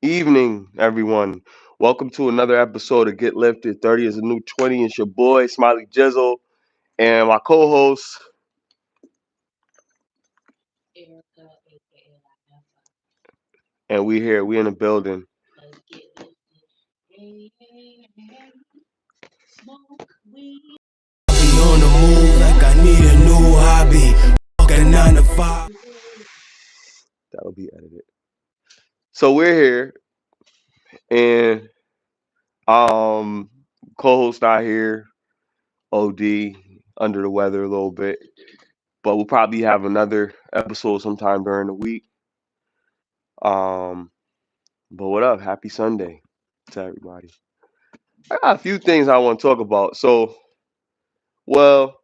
Evening, everyone. Welcome to another episode of Get Lifted. 30 is a new 20. It's your boy, Smiley Jizzle, and my co host. Erika, aka Alpha. And we here, we in the building. Let's get lifted. Hey, hey, hey. Smoke weed. Be on the move like I need a new hobby. Fucking 9 to 5. That'll be edited. So we're here, and um, co host not here, OD, under the weather a little bit. But we'll probably have another episode sometime during the week. Um, but what up? Happy Sunday to everybody. I got a few things I want to talk about. Well,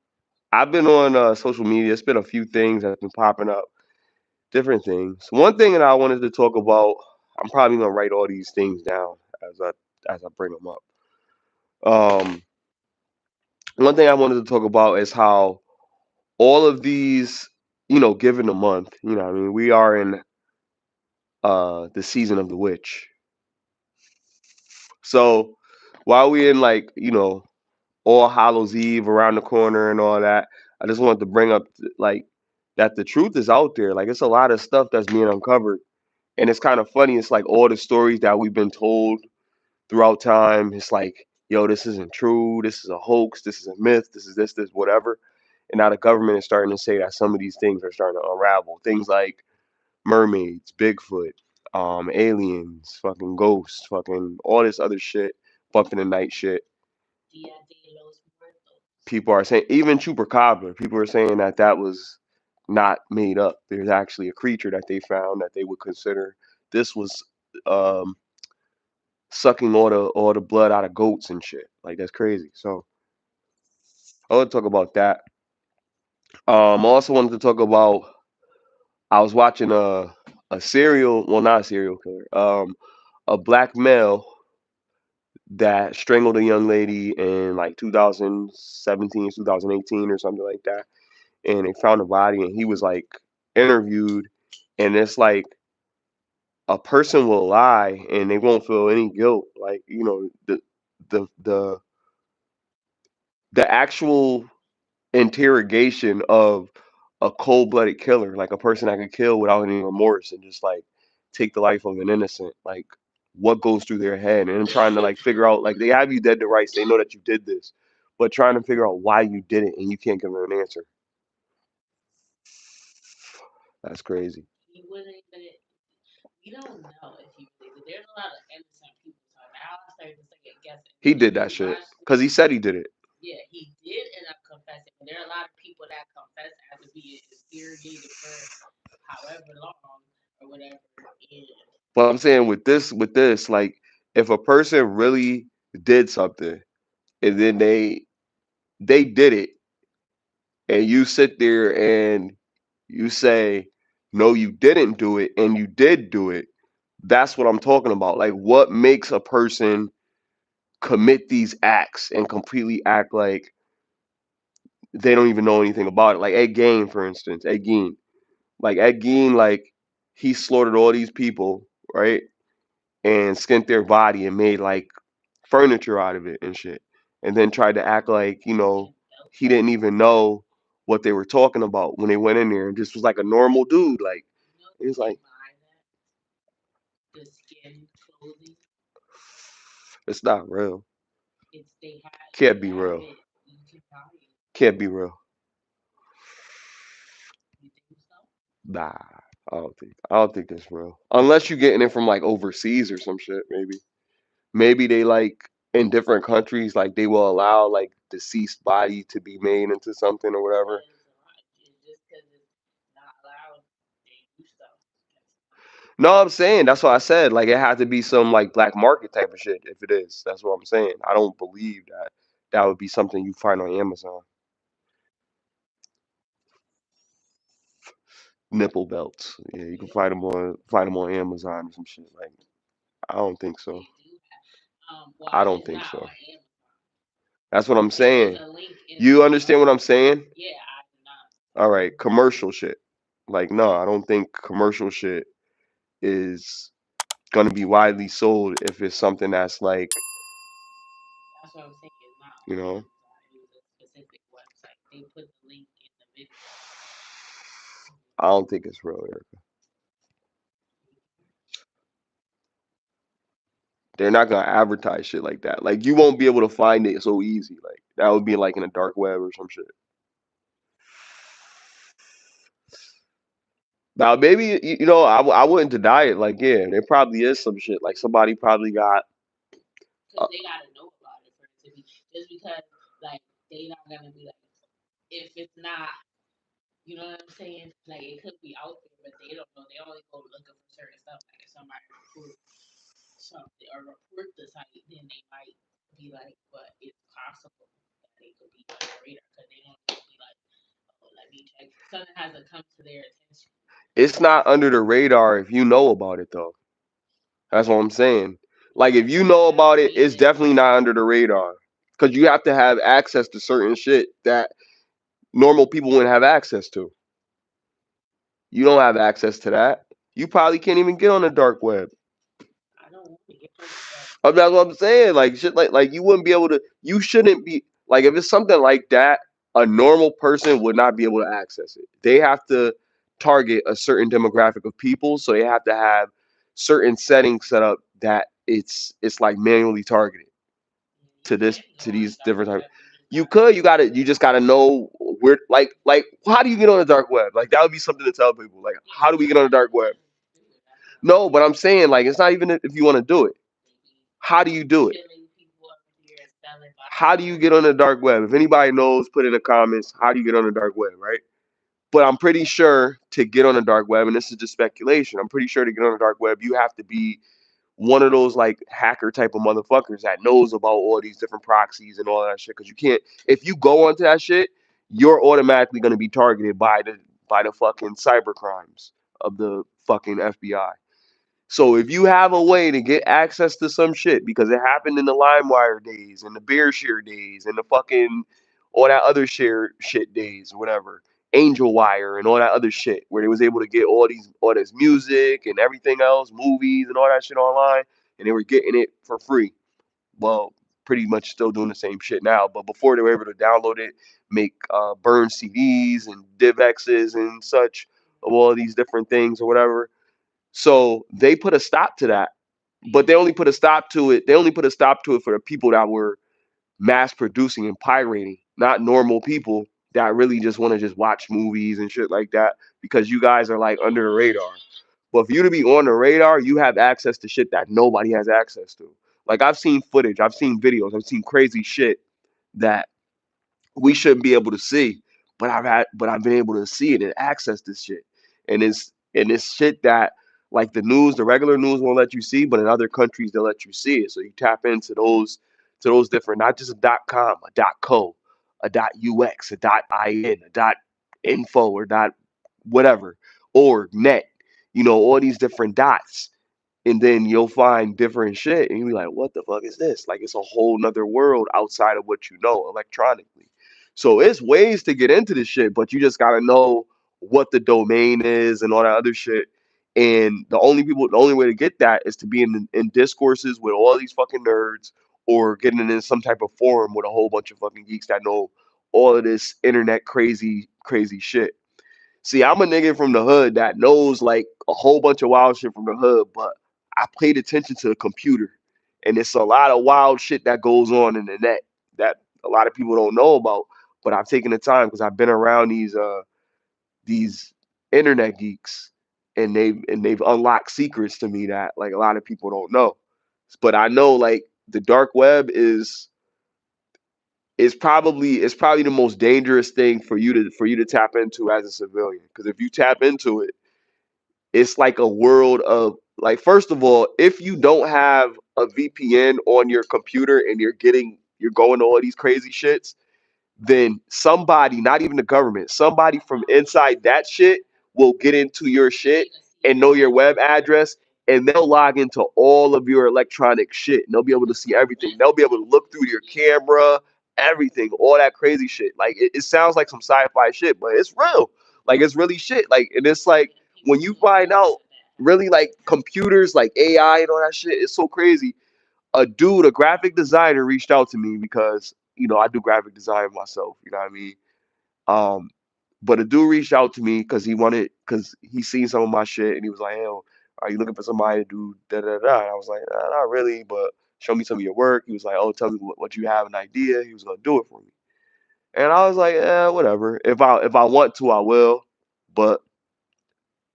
I've been on social media. It's been a few things that's been popping up, different things. One thing that I wanted to talk about, I'm probably gonna write all these things down as I bring them up. Um, One thing I wanted to talk about is how all of these, given a month, I mean, we are in the season of the witch. So while we in All Hallows Eve around the corner and all that. I just wanted to bring up like that the truth is out there. Like it's a lot of stuff that's being uncovered, and it's kind of funny. It's like all the stories that we've been told throughout time. It's like, yo, this isn't true. This is a hoax. This is a myth. This is this whatever. And now the government is starting to say that some of these things are starting to unravel. Things like mermaids, Bigfoot, aliens, fucking ghosts, fucking all this other shit, bumping the night shit. Dia de los Muertos. People are saying even chupacabra. People are saying that that was not made up. There's actually a creature that they found that they would consider this was um, sucking all the blood out of goats and shit. Like that's crazy. So I want to talk about that. I also wanted to talk about. I was watching a serial, well not a serial killer, a black male that strangled a young lady in like 2017, 2018 or something like that, and they found a body and he was like interviewed, and it's like a person will lie and they won't feel any guilt, like the the actual interrogation of a cold-blooded killer, like a person that could kill without any remorse and just like take the life of an innocent, like what goes through their head, and trying to like figure out, like they have you dead to rights, they know that you did this, but trying to figure out why you did it and you can't give them an answer. That's crazy. He wouldn't even. We don't know if he really did. There's a lot of innocent people. So now I'm starting to second guess it. He But if did you that shit watch, because he said he did it. yeah, he did end up confessing. But there are a lot of people that confess after being interrogated for however long or whatever. And But I'm saying with this, like if a person really did something and then they did it, and you sit there and you say no, you didn't do it and you did do it, that's what I'm talking about. Like what makes a person commit these acts and completely act like they don't even know anything about it? Like Ed Gein, for instance. Ed Gein. Like Ed Gein, like he slaughtered all these people, right? And skinned their body and made like furniture out of it and shit. And then tried to act like, and he didn't even know what they were talking about when they went in there and just was like a normal dude. Like you it was can like buy that the skin clothing. it's not real. It's Can't they be have real. it. You can buy it. Can't be real. You think so? Nah. I don't think that's real. Unless you're getting it from like overseas or some shit, maybe. Maybe they like in different countries, like they will allow like deceased body to be made into something or whatever. But it's a lot. It's just because it's not allowed, they do stuff. No, I'm saying that's what I said. Like it had to be some like black market type of shit. If it is, that's what I'm saying. I don't believe that that would be something you find on Amazon. Nipple belts. Yeah, you can Yeah, find them on Amazon or some shit. Like I don't think so. they do have. Well, I don't it's think not so. on Amazon. That's what I'm There's saying. a link in You the. understand what I'm saying? Yeah, I do not. All right, commercial shit. Like no, I don't think commercial shit is gonna be widely sold if it's something that's like, That's what I'm saying. It's not you on know, Amazon. It was a specific website. They put the link in the video. I don't think it's real, Erica. They're not gonna advertise shit like that. Like you won't be able to find it so easy. Like that would be like in a dark web or some shit. Now maybe I wouldn't deny it. Like yeah, there probably is some shit. Like somebody probably got. Because they gotta know about it for it to be just because like they not gonna be like if it's not you know what I'm saying? Like it could be out there but they don't know. They only go looking for certain stuff. Like if somebody report something or report the site then they might be like, but it's possible that they could be on the radar because they don't just be like, oh let me check. Something has to come to their attention. It's not under the radar if you know about it though. That's what I'm saying. Like if you know about it, it's definitely not under the radar because you have to have access to certain shit that normal people wouldn't have access to. You don't have access to that. You probably can't even get on the dark web. I don't want to get on the dark. That's what I'm saying. Like shit, like you wouldn't be able to. You shouldn't be like if it's something like that. A normal person would not be able to access it. They have to target a certain demographic of people, so they have to have certain settings set up that it's like manually targeted You can't to go on these the dark different types. web. You just gotta know where like how do you get on the dark web? Like that would be something to tell people. Like how do we get on the dark web? No, but I'm saying like it's not even if you want to do it. How do you do it? How do you get on the dark web? If anybody knows, put in the comments. How do you get on the dark web, right? But I'm pretty sure to get on the dark web, and this is just speculation. I'm pretty sure to get on the dark web, you have to be one of those like hacker type of motherfuckers that knows about all these different proxies and all that shit. Because you can't, if you go onto that shit, you're automatically going to be targeted by the fucking cyber crimes of the fucking FBI. So if you have a way to get access to some shit, because it happened in the LimeWire days, and the BearShare days, and the fucking all that other share shit days, or whatever, Angel Wire and all that other shit, where they was able to get all this music and everything else, movies and all that shit online, and they were getting it for free. Well, pretty much still doing the same shit now, but before they were able to download it, make burn CDs and DivX's and such of all these different things or whatever. So they put a stop to that, but they only put a stop to it. They only put a stop to it for the people that were mass producing and pirating, not normal people that really just want to just watch movies and shit like that. Because you guys are like under the radar. But for you to be on the radar, you have access to shit that nobody has access to. Like I've seen footage, I've seen videos, I've seen crazy shit that we shouldn't be able to see, but I've been able to see it and access this shit. And it's shit that like the regular news won't let you see, but in other countries they'll let you see it. So you tap into those different, not just a .com, a .co, a .ux, a .in, a .info or whatever, or net, all these different dots, and then you'll find different shit and you'll be like, what the fuck is this? Like it's a whole nother world outside of what you know electronically. So it's ways to get into this shit, but you just gotta know what the domain is and all that other shit. And the only way to get that is to be in discourses with all these fucking nerds, or getting in some type of forum with a whole bunch of fucking geeks that know all of this internet crazy shit. See, I'm a nigga from the hood that knows like a whole bunch of wild shit from the hood, but I paid attention to the computer. And it's a lot of wild shit that goes on in the net that a lot of people don't know about. But I've taken the time because I've been around these internet geeks, and they've unlocked secrets to me that like a lot of people don't know. But I know like the dark web is probably the most dangerous thing for you to tap into as a civilian. Because if you tap into it, it's like a world of like, first of all, if you don't have a VPN on your computer and you're going to all these crazy shits, then somebody, not even the government, somebody from inside that shit will get into your shit and know your web address, and they'll log into all of your electronic shit. And they'll be able to see everything. They'll be able to look through your camera, everything, all that crazy shit. Like it sounds like some sci-fi shit, but it's real. Like it's really shit. Like, and it's like when you find out. really like computers, like AI and all that shit. It's so crazy. A graphic designer reached out to me because, I do graphic design myself, you know what I mean? Um, but a dude reached out to me because he seen some of my shit and he was like, "Hell, are you looking for somebody to do da da da?" And I was like, Not really, but show me some of your work." He was like, "Oh, tell me what you have an idea." He was gonna do it for me, and I was like, whatever. If I want to, I will. But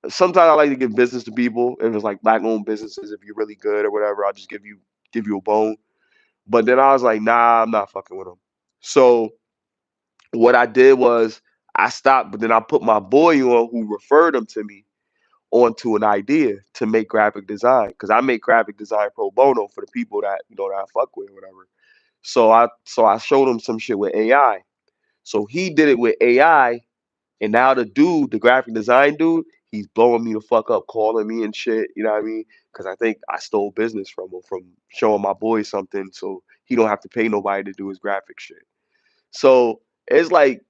sometimes I like to give business to people. If it's like black owned businesses, if you're really good or whatever, I'll just give you a bone. But then I was like, nah, I'm not fucking with them. So what I did was I stopped, but then I put my boy on who referred him to me onto an idea to make graphic design because I make graphic design pro bono for the people that that I fuck with or whatever. So I showed him some shit with AI. So he did it with AI, and now the graphic design dude, he's blowing me the fuck up, calling me and shit. You know what I mean? Because I think I stole business from him from showing my boy something, so he don't have to pay nobody to do his graphic shit. So it's like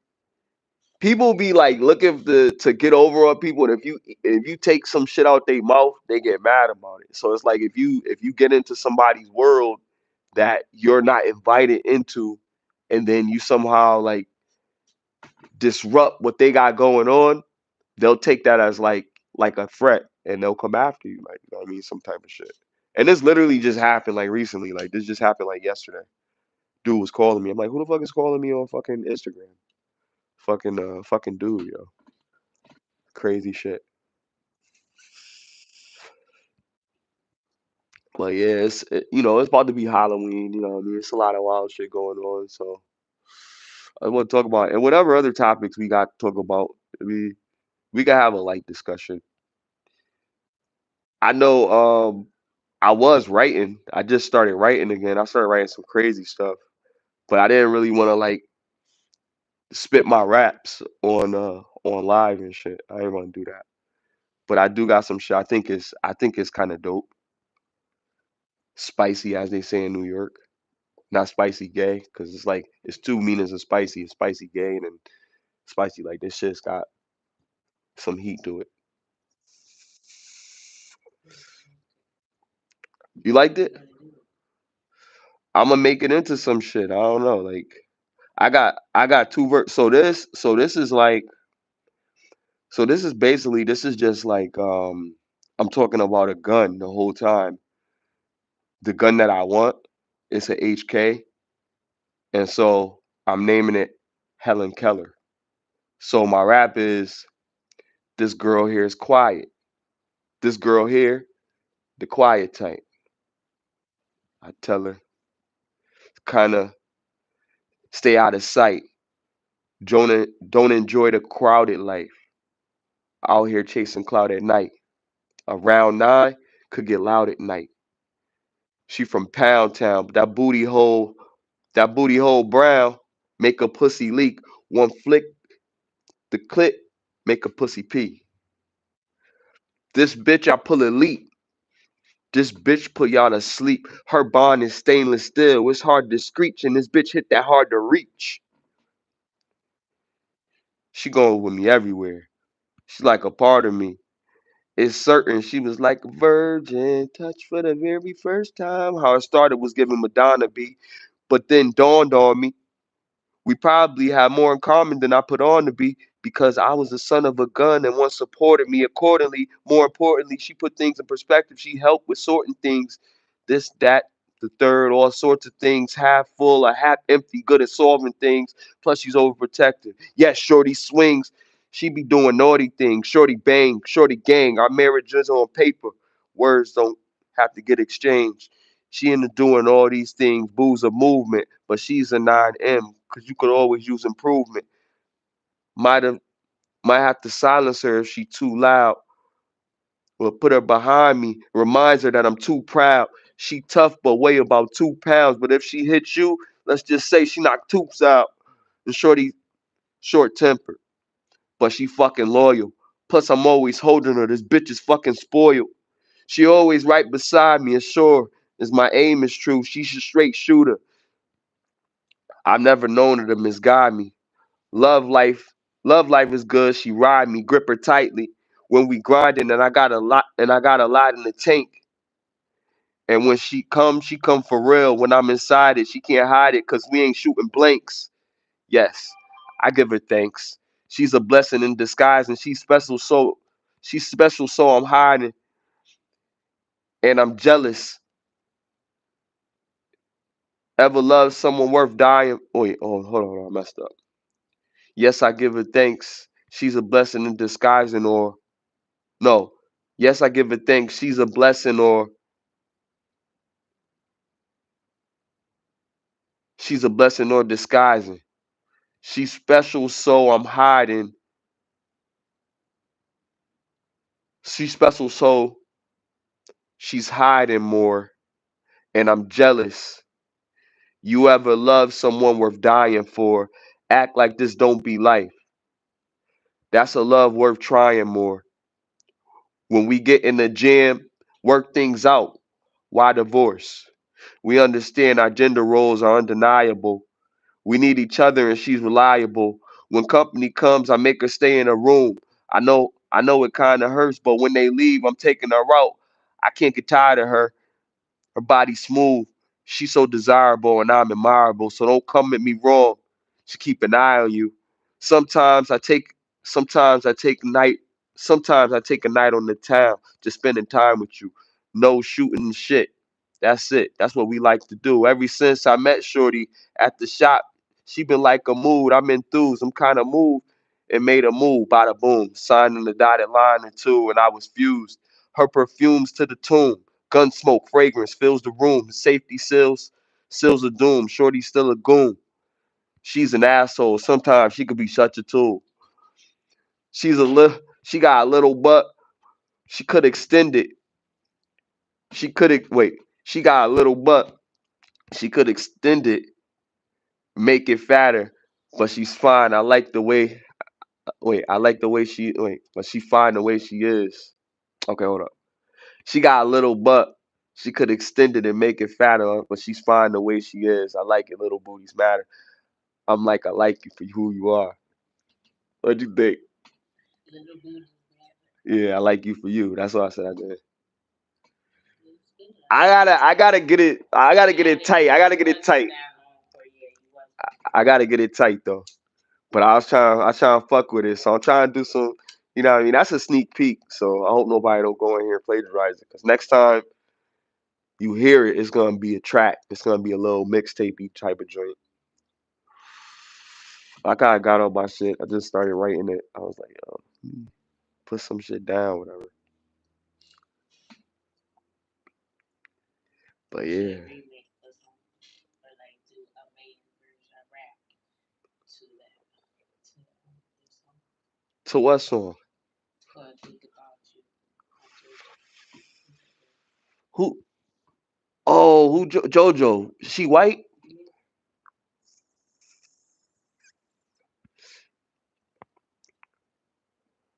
people be like looking to get over on people, and if you take some shit out their mouth, they get mad about it. So it's like if you get into somebody's world that you're not invited into, and then you somehow like disrupt what they got going on, they'll take that as like a threat, and they'll come after you, like, you know what I mean, some type of shit. And this literally just happened like recently, like this just happened like yesterday. Dude was calling me. I'm like, who the fuck is calling me on fucking Instagram? Fucking dude, yo. Crazy shit. But yeah, it's about to be Halloween. You know what I mean? It's a lot of wild shit going on. So I want to talk about, and whatever other topics we got to talk about. We can have a light discussion. I know. I was writing. I just started writing again. I started writing some crazy stuff, but I didn't really want to like spit my raps on live and shit. I didn't want to do that. But I do got some shit. I think it's kind of dope, spicy as they say in New York. Not spicy gay, because it's like it's two meanings of spicy. It's spicy gay and then spicy like this shit's got some heat to it. You liked it? I'm gonna make it into some shit. I don't know. Like I got two So this is like this is basically this is just like I'm talking about a gun the whole time. The gun that I want is a HK, and so I'm naming it Helen Keller. So my rap is this girl here is quiet. This girl here, the quiet type. I tell her kind of stay out of sight. Don't enjoy the crowded life. Out here chasing cloud at night. Around 9 could get loud at night. She from Pound Town, but that booty hole brown make a pussy leak. One flick the clip make a pussy pee. This bitch I pull a leak. This bitch put y'all to sleep. Her bond is stainless steel. It's hard to screech, and this bitch hit that hard to reach. She going with me everywhere. She's like a part of me. It's certain she was like a virgin, touched for the very first time. How it started was giving Madonna beat, but then dawned on me we probably have more in common than I put on to be because I was the son of a gun and one supported me accordingly. More importantly, she put things in perspective. She helped with sorting things, this, that, the third, all sorts of things, half full or half empty, good at solving things. Plus, she's overprotective. Yes, Shorty swings. She be doing naughty things. Shorty bang, Shorty gang. Our marriage is on paper. Words don't have to get exchanged. She into doing all these things, booze of movement, but she's a 9M because you could always use improvement. Might have might have to silence her if she too loud. Or put her behind me, reminds her that I'm too proud. She tough but weigh about 2 pounds. But if she hits you, let's just say she knocked toops out. And Shorty short tempered, but she fucking loyal. Plus I'm always holding her. This bitch is fucking spoiled. She always right beside me, and sure as my aim is true, she's a straight shooter. I've never known her to misguide me. Love life, love life is good. She ride me, grip her tightly. when we grinding, and I got a lot in the tank. And when she come for real. When I'm inside it, she can't hide it because we ain't shooting blanks. Yes, I give her thanks. She's a blessing in disguise, and she's special. So I'm hiding, and I'm jealous. Ever love someone worth dying? Wait, oh, hold on, I messed up. Yes, I give her thanks. She's a blessing in disguise, or no. Yes, I give her thanks. She's a blessing, or she's a blessing or disguising. She's special, so I'm hiding. She's special, so she's hiding more, and I'm jealous. You ever love someone worth dying for? Act like this don't be life. That's a love worth trying more. When we get in the gym, work things out. Why divorce? We understand our gender roles are undeniable. We need each other and she's reliable. When company comes, I make her stay in a room. I know it kind of hurts, but when they leave, I'm taking her out. I can't get tired of her. Her body smooth. She's so desirable and I'm admirable. So don't come at me wrong. She keep an eye on you. Sometimes I take sometimes I take night sometimes I take a night on the town, just spending time with you. No shooting shit. That's it. That's what we like to do. Ever since I met Shorty at the shop, she been like a mood. I'm enthused. I'm kind of moved and made a move. Bada boom. Signing the dotted line or two, and I was fused. Her perfumes to the tomb. Gun smoke, fragrance fills the room. Safety seals of doom. Shorty's still a goon. She's an asshole. Sometimes she could be such a tool. She got a little butt. She could extend it. She could wait. She got a little butt. She could extend it, make it fatter, but she's fine. I like the way but she fine the way she is. Okay, hold up. She got a little butt. She could extend it and make it fatter, but she's fine the way she is. I like it. Little booties matter. I'm like, I like you for who you are. What'd you think? Little booties Yeah, I like you for you. That's what I said. I did. matter. It's good. I gotta get it. I gotta get it tight. I gotta get it tight. I gotta get it tight though. But I was trying to fuck with it. So I'm trying to do some, you know what I mean? That's a sneak peek. So I hope nobody don't go in here and plagiarize it. Because next time you hear it, it's gonna be a track. It's gonna be a little mixtapey type of joint. I kinda got on my shit. I just started writing it. I was like, yo, put some shit down, whatever. But You should yeah. remix the song or like do a main version of rap to that to this song. To what song? Or think about you. By JoJo. Who JoJo? She white? Yeah,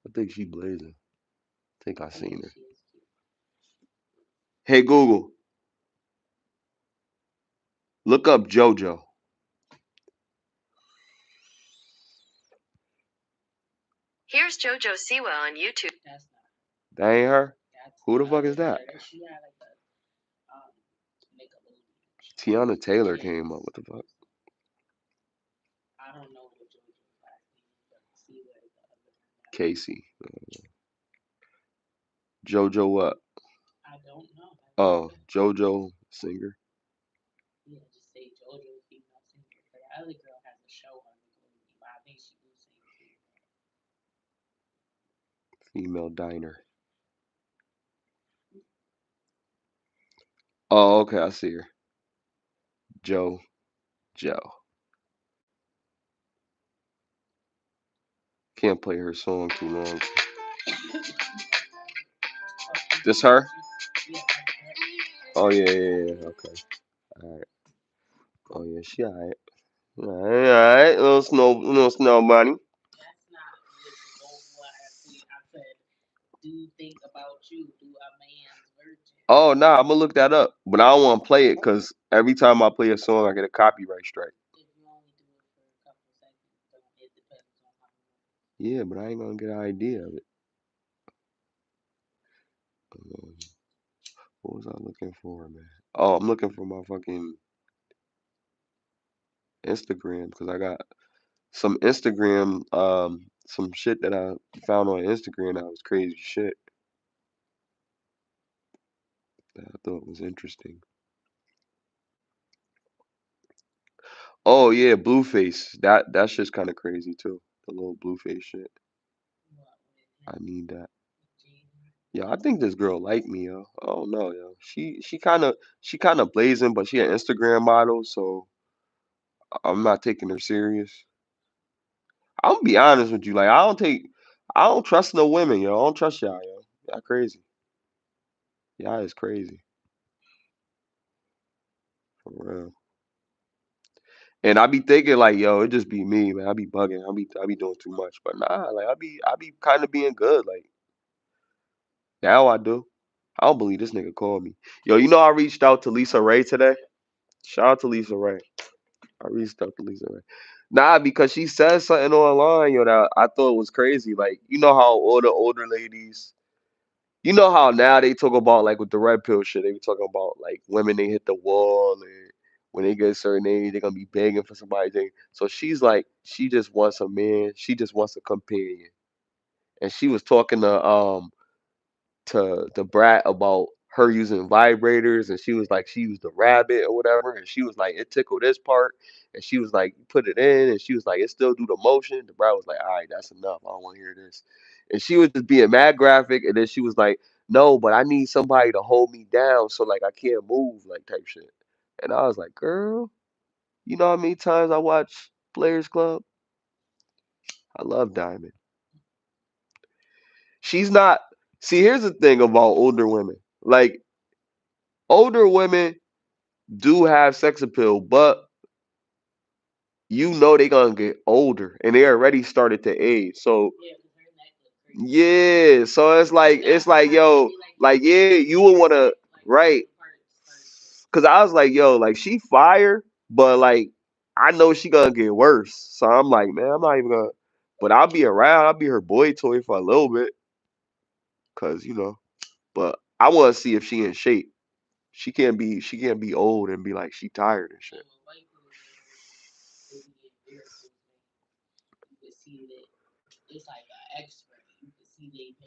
I think she blazing. I think I yeah, seen her. she is cute. Hey Google, look up JoJo. That's not. That ain't her? That's Who the the fuck other is that? girl. She had like a um Nickelodeon show. Tiana Taylor Yeah, came up. What the fuck? I don't know what JoJo's last name is, but see what the other one got. Casey. JoJo what? I don't know. I don't Oh, know. JoJo singer. Yeah, just say JoJo female singer. But the other girl has a show on Nickelodeon, but I think she do sing too. Female diner. Oh, okay, I see her. Joe. Joe. Can't play her song too long. Oh, think This about her? you. Yeah, that's her. Oh yeah. Okay. Alright. Oh yeah, she alright. Alright. Little snow bunny. That's not what I see. I said, do think about you. Do a man's virgin. Oh nah, I'm gonna look that up. But I don't wanna play it because every time I play a song I get a copyright strike. If you only do it for a couple seconds, then it depends on how long. Yeah, but I ain't gonna get an idea of it. Um, what was I looking for, man? Oh, I'm looking for my fucking Instagram because I got some Instagram, some shit that I found on Instagram that was crazy shit that I thought was interesting. Oh yeah, Blueface. That shit's kind of crazy too. The little Blueface shit. I need that. Yeah, I think this girl like me, yo. I don't know, yo. She kind of blazing, but she an Instagram model, so I'm not taking her serious. I'm be honest with you, like I don't trust no women, yo. I don't trust y'all, yo. Y'all crazy. Y'all is crazy for real. And I be thinking like, yo, it just be me, man. I be bugging. I be doing too much, but nah, like I be kind of being good, like now I do. I don't believe this nigga called me. Yo, you know I reached out to Lisa Ray today. Shout out to Lisa Ray. I reached out to Lisa Ray. Nah, because she said something online, yo, that I thought was crazy. Like, you know how all the older ladies, you know how now they talk about like with the red pill shit, they be talking about like women they hit the wall and when they get a certain age, they're gonna be begging for somebody. So she's like, she just wants a man, she just wants a companion. And she was talking to the brat about her using vibrators, and she was like she used the rabbit or whatever, and she was like it tickled this part, and she was like put it in, and she was like it still do the motion. The brat was like, all right, that's enough, I don't want to hear this. And she was just being mad graphic, and then she was like, no, but I need somebody to hold me down so like I can't move, like type shit. And I was like, girl, you know how many times I watch Players Club? I love Diamond. She's not. See, here's the thing about older women, like older women do have sex appeal, but you know they gonna get older and they already started to age. So yeah, so it's like yo, like yeah, you would wanna right. Cause I was like, yo, like she fire, but like I know she gonna get worse. So I'm like, man, I'm not even gonna but I'll be around, I'll be her boy toy for a little bit. Cause but I wanna see if she in shape. She can't be old and be like she tired and shit.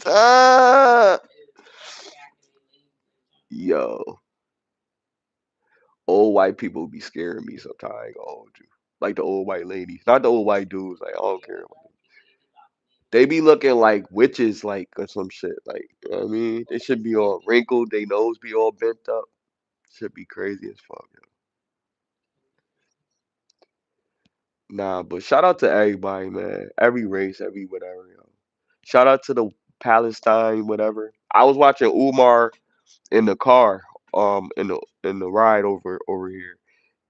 Ah, yo, old white people be scaring me sometimes. I ain't gonna hold you. Like the old white ladies, not the old white dudes. Like I don't care. They be looking like witches, like or some shit. Like you know what I mean, they should be all wrinkled. They nose be all bent up. Should be crazy as fuck. Yo. Nah, but shout out to everybody, man. Every race, every whatever. Yo. Shout out to the Palestine, whatever. I was watching Umar in the car, in the ride over here.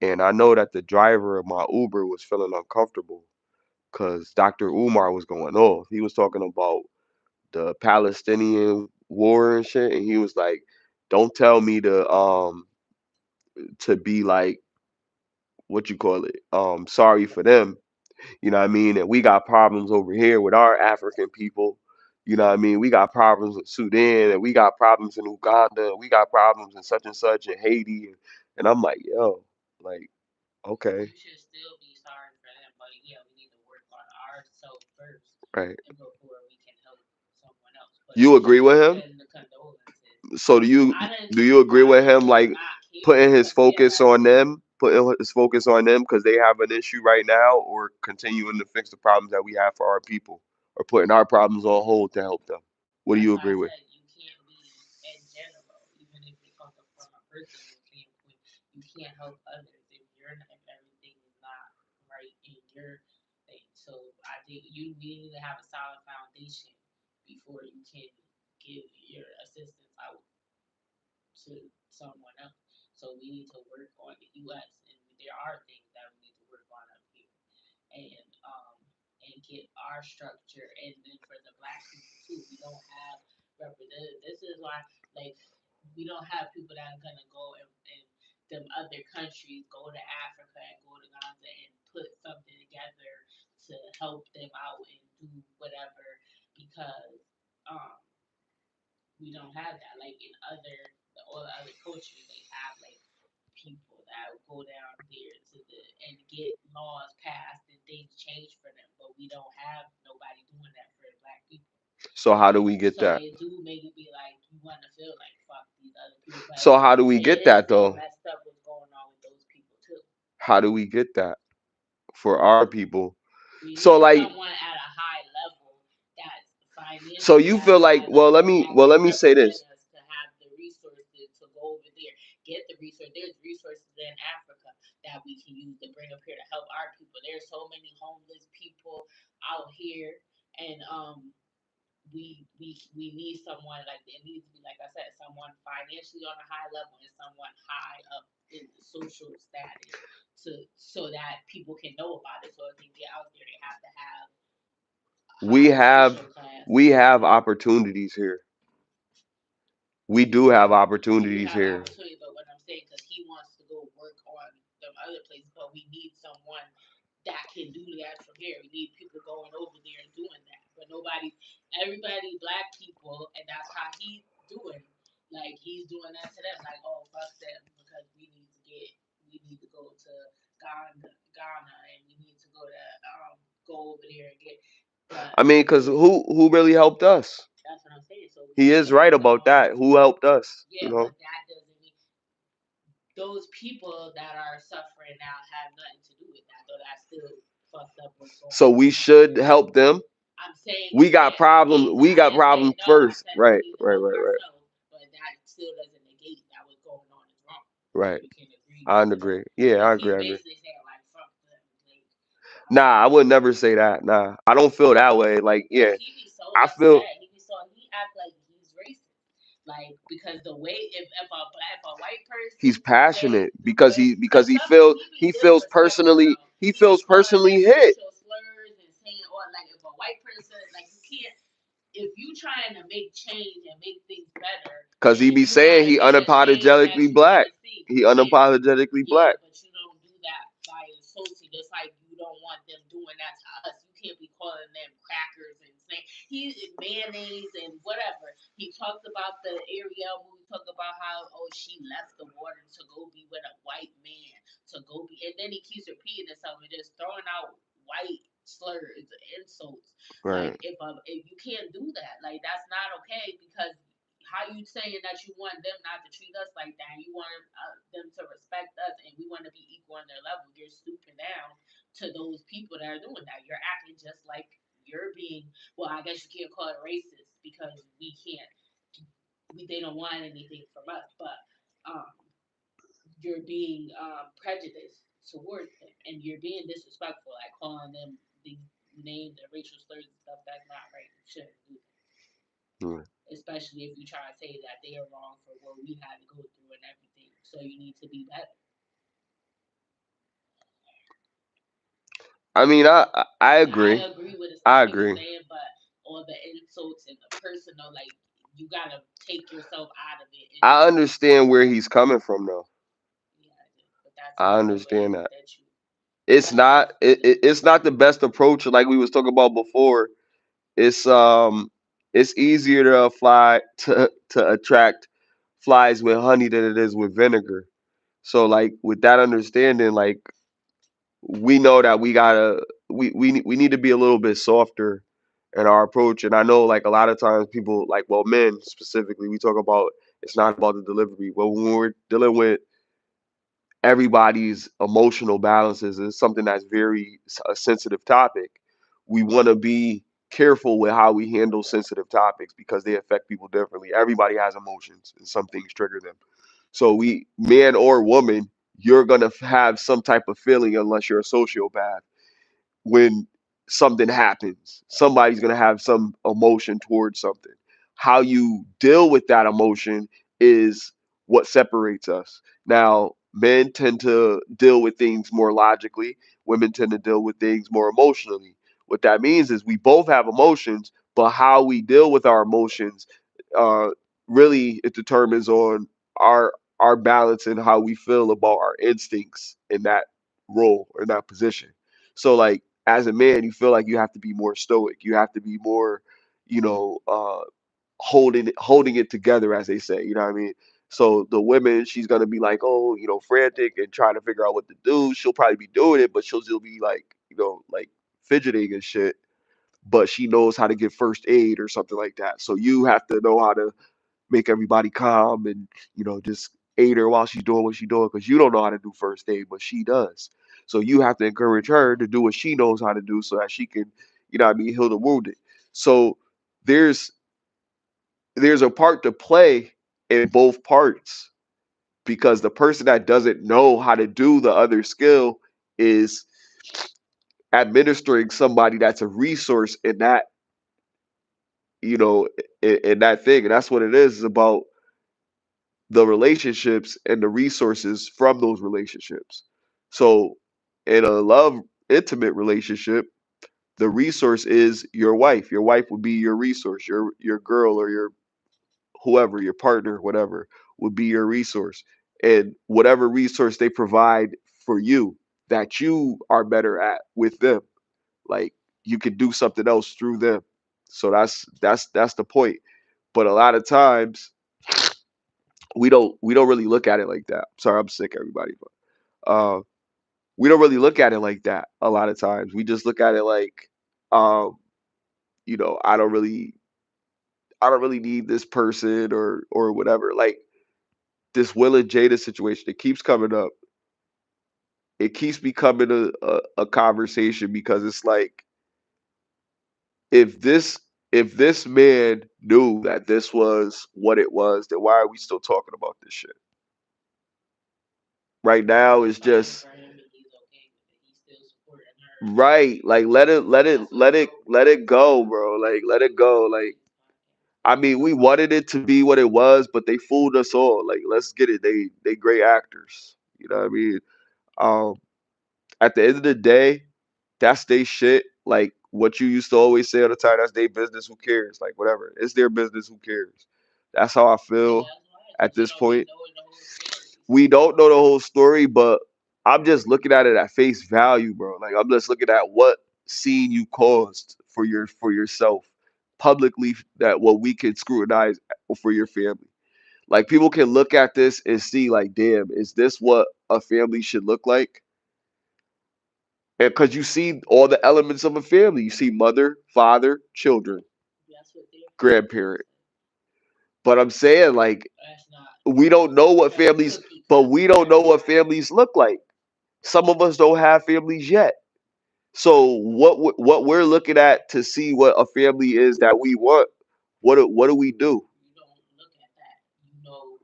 And I know that the driver of my Uber was feeling uncomfortable because Dr. Umar was going off. He was talking about the Palestinian war and shit, and he was like, "Don't tell me to be like what you call it, sorry for them." You know what I mean? And we got problems over here with our African people. You know what I mean? We got problems with Sudan, and we got problems in Uganda, and we got problems in such and such in Haiti, and I'm like, yo, like, okay, right. You agree with him? So do you agree with him like putting his focus on them, putting his focus on them because they have an issue right now, or continuing to fix the problems that we have for our people, or putting our problems on hold to help them? What do you agree with? we don't have that. Like in all the other cultures, they have like people that will go down there and get laws passed and things changed for them, but we don't have nobody doing that for Black people. So how do we get So that? it do make it be like you want to feel like fuck these other people, but So how do we it get is that so though? messed up what's going on with those people too. How do we get that for our people? We So need like, someone at a high level that's so financially you at feel a like, high level that well can let me say represent this. us to have the resources to go over there, get the resources. There's resources in Africa that we can use to bring up here to help our people. There's so many homeless people out here, and we need someone like it needs to be like I said, someone financially on a high level and someone high up in the social status so that people can know about it. So if they get out there, they have to have We high have social class. we have opportunities here. We do have You opportunities have here. opportunity, but what I'm saying, because he wants to go work on some other places, but we need someone that can do that from here. We need people going over there and doing that. But everybody, Black people, and that's how he's doing. Like he's doing that to them. Like, oh fuck them, because we need to go to Ghana, and we need to go over there and get. But I mean, because who really helped us? that's what I'm saying. So we He need is to get right about someone. that. Who helped us? Yeah, but that doesn't mean those people that are suffering now have nothing to do with that. Though that's still fucked up what's going So on. we should help them. I'm saying We got yeah, problems. We I got didn't say problems no. I first. said we Right. need to Right. help Right. Right. ourselves, but that still doesn't negate that what's going on is wrong. Right. We can agree I to that. agree. Yeah, I Because agree. he's I agree. basically saying like fuck them. Like, Nah, I would never say that. Nah, I don't feel that way. Like, yeah, he be so I feel upset. He act like he's racist. Like because the way if a white person he's say passionate the because way because he be he feels disrespectful personally though. he He be feels calling them personally hit racial slurs and saying or like if a white person like you can't if you trying to make change and make things better because he and be you saying want to he make a change that unapologetically you want black. to see, He yeah, unapologetically yeah, black. but you don't do that by associating. Just like you don't want them doing that to us. You can't be calling them crackers and saying he mayonnaise and whatever. He talked about the Ariel movie, talked about how she left the water to go be with a white man to go be, and then he keeps repeating himself and just throwing out white slurs, insults. Right. Like if you can't do that, like that's not okay because how you saying that you want them not to treat us like that? You want them to respect us, and we want to be equal on their level. You're stooping down to those people that are doing that. You're acting just like you're being. Well, I guess you can't call it racist because we can't. They don't want anything from us, but um, you're being prejudiced towards them, and you're being disrespectful, like calling them these names and racial slurs and stuff. That's not right. You shouldn't do that Mm. especially if you try to say that they are wrong for what we had to go through and everything. So you need to be better. I mean, I I agree. agree with the I stuff he was agree. saying, but all the insults and the personal, like you gotta take yourself out of it. And I understand where he's coming from, though. yeah, but that's I not the way understand that. that you. It's not the best approach, like we was talking about before. It's um it's easier to fly to attract flies with honey than it is with vinegar. So like with that understanding, like we know that we need to be a little bit softer in our approach. And I know like a lot of times people like, well, men specifically, we talk about it's not about the delivery. Well, when we're dealing with everybody's emotional balances is something that's a sensitive topic. We want to be careful with how we handle sensitive topics because they affect people differently. Everybody has emotions and some things trigger them. So we, man or woman, you're gonna have some type of feeling unless you're a sociopath when something happens. Somebody's going to have some emotion towards something. How you deal with that emotion is what separates us. Now, men tend to deal with things more logically, women tend to deal with things more emotionally. What that means is we both have emotions, but how we deal with our emotions uh, really it determines on our balance and how we feel about our instincts in that role or in that position. So like as a man, you feel like you have to be more stoic. You have to be more, you know, holding it together, as they say. You know what I mean? So the women, she's gonna be like, oh, frantic and trying to figure out what to do. She'll probably be doing it, but she'll still be like, like fidgeting and shit. But she knows how to give first aid or something like that. So you have to know how to make everybody calm and just aid her while she's doing what she's doing, because you don't know how to do first aid, but she does. So you have to encourage her to do what she knows how to do so that she can, what I mean, heal the wounded. So there's a part to play in both parts, because the person that doesn't know how to do the other skill is administering somebody that's a resource in that, in that thing. And that's what it is about the relationships and the resources from those relationships. So in a love intimate relationship, the resource is your wife. Your wife would be your resource. Your girl or your whoever, your partner, whatever, would be your resource. And whatever resource they provide for you that you are better at with them, like, you can do something else through them. So that's the point. But a lot of times we don't really look at it like that. Sorry, I'm sick, everybody, but we don't really look at it like that. A lot of times we just look at it like, um, I don't really need this person or whatever. Like this Will and Jada situation, it keeps coming up. It keeps becoming a conversation, because it's like, if this man knew that this was what it was, then why are we still talking about this shit? Right now it's just right. Like let it go, bro. Like let it go. Like, I mean, we wanted it to be what it was, but they fooled us all. Like, let's get it. They great actors. You know what I mean? Um, at the end of the day, that's they shit. Like what you used to always say all the time, that's their business. Who cares? Like whatever. It's their business. Who cares? That's how I feel at this point. We don't know the whole story, but I'm just looking at it at face value, bro. Like I'm just looking at what scene you caused for yourself publicly, that what we can scrutinize for your family. Like people can look at this and see like, damn, is this what a family should look like? And because you see all the elements of a family, you see mother, father, children, grandparent. But I'm saying, like, we don't know what families, but we don't know what families look like. Some of us don't have families yet. So what we're looking at to see what a family is that we want, what do we do? You don't look at that. You know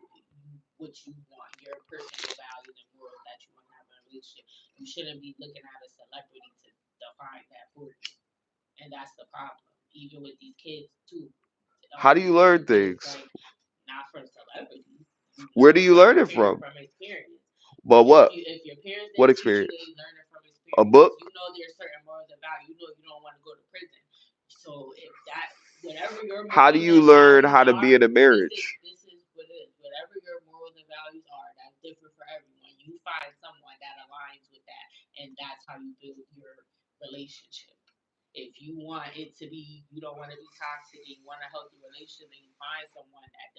what you want, your personal values and morals that you want to have in a relationship. You shouldn't be looking at a celebrity to define that for you. And that's the problem. Even with these kids too. How do you learn things? Like, not from celebrities. Where do you learn it from? From experience. But what? If your parents What didn't experience? teach you, they learn it from experience. A book? You know there's certain morals and values. You know you don't want to go to prison. So if that, whatever your morals How do you learn how to be in a marriage? This is what it is. Whatever your morals and values are, that's different for everyone. You find someone that aligns with that, and that's how you build your relationship. If you want it to be, you don't want to be toxic, and you want a healthy relationship, and you find someone that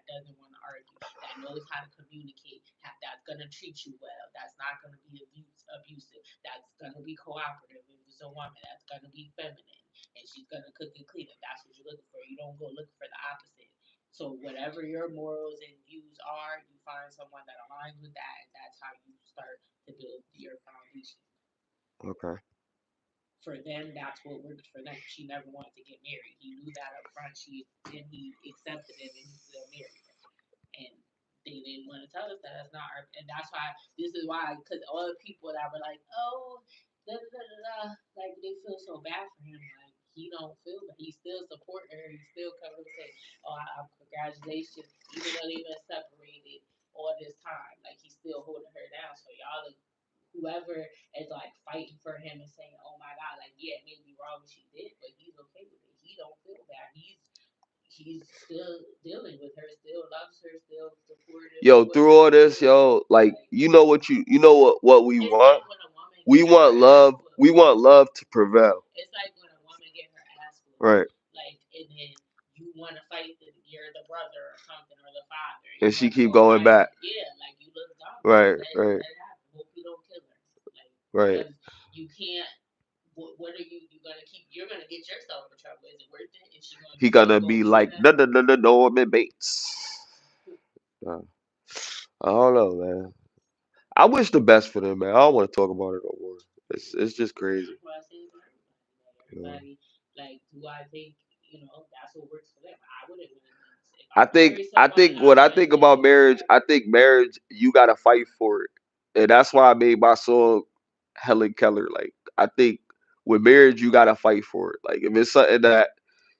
doesn't want to argue, that knows how to communicate, that's gonna treat you well, that's not gonna be abusive, that's gonna be cooperative. If it's a woman, that's gonna be feminine, and she's gonna cook and clean. If that's what you're looking for, you don't go looking for the opposite. So whatever your morals and views are, you find someone that aligns with that, and that's how you start to build your foundation. Okay. For them, that's what worked for them. She never wanted to get married. He knew that up front. Then he accepted it, and he still married her. And they didn't want to tell us that that's not her. And that's why this is why, because all the people that were like, oh, da da da da, like they feel so bad for him. Like he don't feel bad. He still support her. He still come and say, oh, congratulations, even though they've been separated all this time. Like he's still holding her down. So y'all whoever is like fighting for him and saying, "Oh my God, like yeah, it may be wrong what she did, but he's okay with it. He don't feel bad. He's still dealing with her, still loves her, still supportive." Yo, through all this, yo, like what we want. Like when a woman We want love. We want love to prevail. It's like when a woman get her ass whooped, Right. like and then you want to fight the you're the brother or something or the father. And she keep going back. Yeah, like you look dumb. Right, let it happen. Hope you don't kill her. Like, right. Because you can't. What are you gonna keep? You're gonna get yourself in trouble. Is it worth it? Is she gonna? He gonna be like no Norman Bates. I don't know, man. I wish the best for them, man. I don't want to talk about it no more. It's just crazy. That's what I say for everybody. Like, do I think that's what works for them? I wouldn't want to. I think when I think about marriage, I think marriage you gotta fight for it, and that's why I made my song Helen Keller. Like I think with marriage you gotta fight for it. Like if it's something that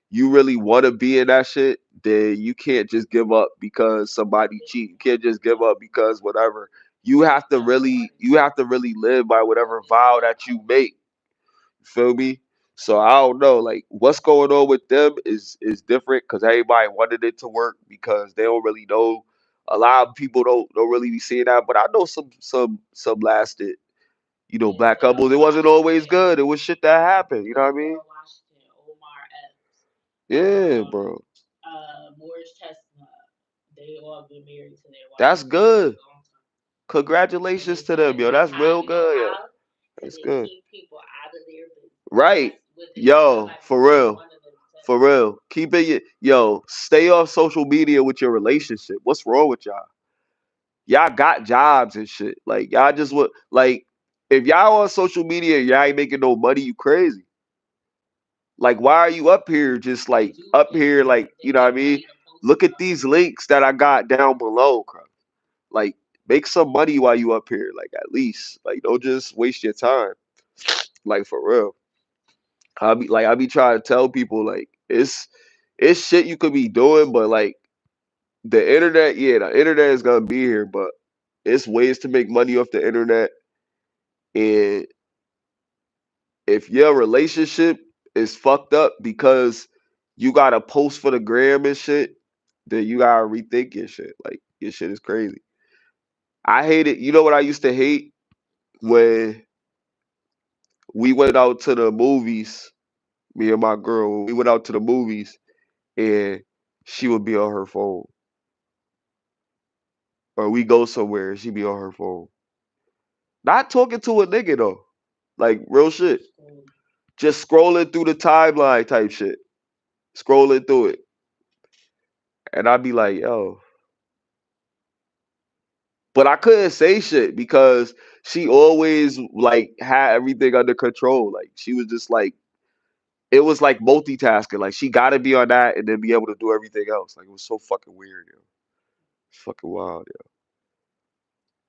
you really want to be in that shit, then you can't just give up because somebody cheat. You can't just give up because whatever. You have to really live by whatever vow that you make. You feel me? So I don't know, like what's going on with them is different because everybody wanted it to work because they don't really know. A lot of people don't really be seeing that, but I know some lasted. Black couples. It wasn't always good. It was shit that happened. You know what I mean? Yeah, bro. Morris Chestnut, they all been married to their wives. That's good. Congratulations to them, yo. That's real good, yo. That's good. Keep people out of their business. Right. Yo, for real. For real. Keep it, yo, stay off social media with your relationship. What's wrong with y'all? Y'all got jobs and shit. Like, y'all just would, like, if y'all on social media and y'all ain't making no money, you crazy. Like, why are you up here just like up here, like, you know what I mean? Look at these links that I got down below, bro. Like, make some money while you up here, like at least. Like, don't just waste your time. Like for real. I be trying to tell people like it's shit you could be doing, but like the internet, yeah, the internet is gonna be here, but it's ways to make money off the internet. And if your relationship is fucked up because you gotta post for the gram and shit, then you gotta rethink your shit. Like your shit is crazy. I hate it. You know what I used to hate when we went out to the movies, me and my girl, when we went out to the movies and she would be on her phone. Or we go somewhere and she be on her phone. Not talking to a nigga though. Like real shit. Just scrolling through the timeline type shit. Scrolling through it. And I'd be like, yo. But I couldn't say shit because she always like had everything under control. Like she was just like it was like multitasking. Like she gotta be on that and then be able to do everything else. Like it was so fucking weird, yo. It's fucking wild, yo.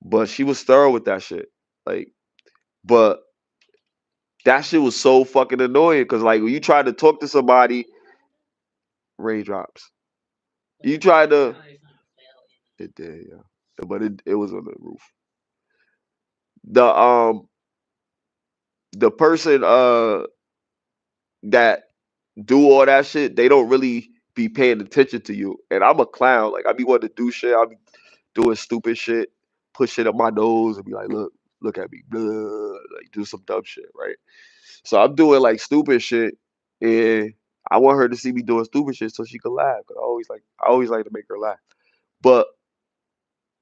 But she was thorough with that shit. Like, but that shit was so fucking annoying because like when you try to talk to somebody, raindrops. You try to it did, yeah. But it was on the roof. The the person that do all that shit, they don't really be paying attention to you. And I'm a clown. Like I be wanting to do shit. I be doing stupid shit, put shit up my nose and be like, look at me, blah, like do some dumb shit, right? So I'm doing like stupid shit, and I want her to see me doing stupid shit so she can laugh. Cause I always like to make her laugh. But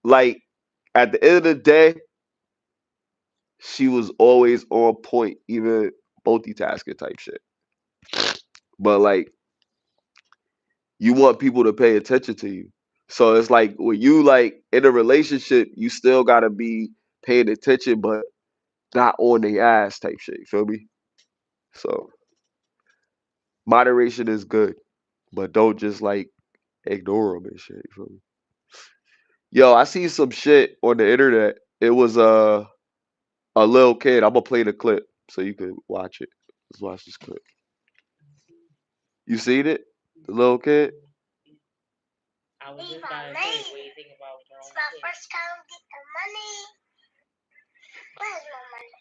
like at the end of the day, she was always on point, even multitasking type shit. But like you want people to pay attention to you. So it's like when you like in a relationship, you still gotta be paying attention, but not on the ass type shit. You feel me? So moderation is good, but don't just like ignore them and shit. You feel me? Yo, I see some shit on the internet. It was a little kid. I'm gonna play the clip so you can watch it. Let's watch this clip. You seen it? The little kid? I was just about to say, what do you think about grown kids? It's my first time getting money. Where's my money?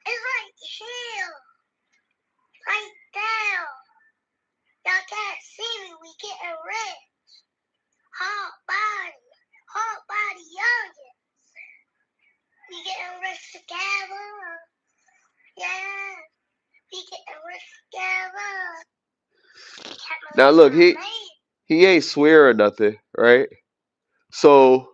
It's right here. Right there. Y'all can't see me. We getting rich. Hard body youngins. We getting rich together. Yeah. We getting rich together. Now look, he ain't swear or nothing, right? So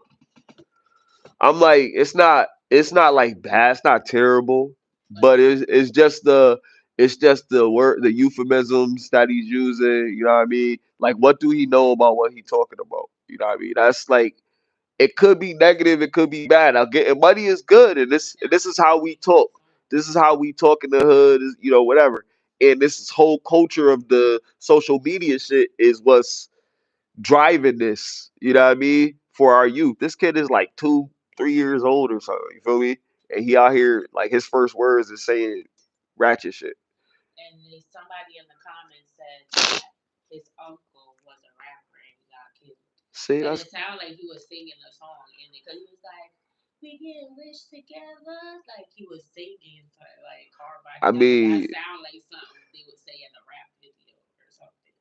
I'm like, it's not like bad, it's not terrible, but it's just the word, the euphemisms that he's using. You know what I mean? Like, what do he know about what he talking about? You know what I mean? That's like, it could be negative, it could be bad. Now, getting money is good, and this is how we talk. This is how we talk in the hood, you know, whatever. And this whole culture of the social media shit is what's driving this, you know what I mean, for our youth. This kid is like 2, 3 years old or something, you feel me? And he out here, like, his first words is saying ratchet shit. And somebody in the comments said that his uncle was a rapper and he got killed. See, And that's, it sounded like he was singing a song in it because he was like, "We get rich together." Like he was singing like hard by. I That mean, sound like something they would say in a rap video or something.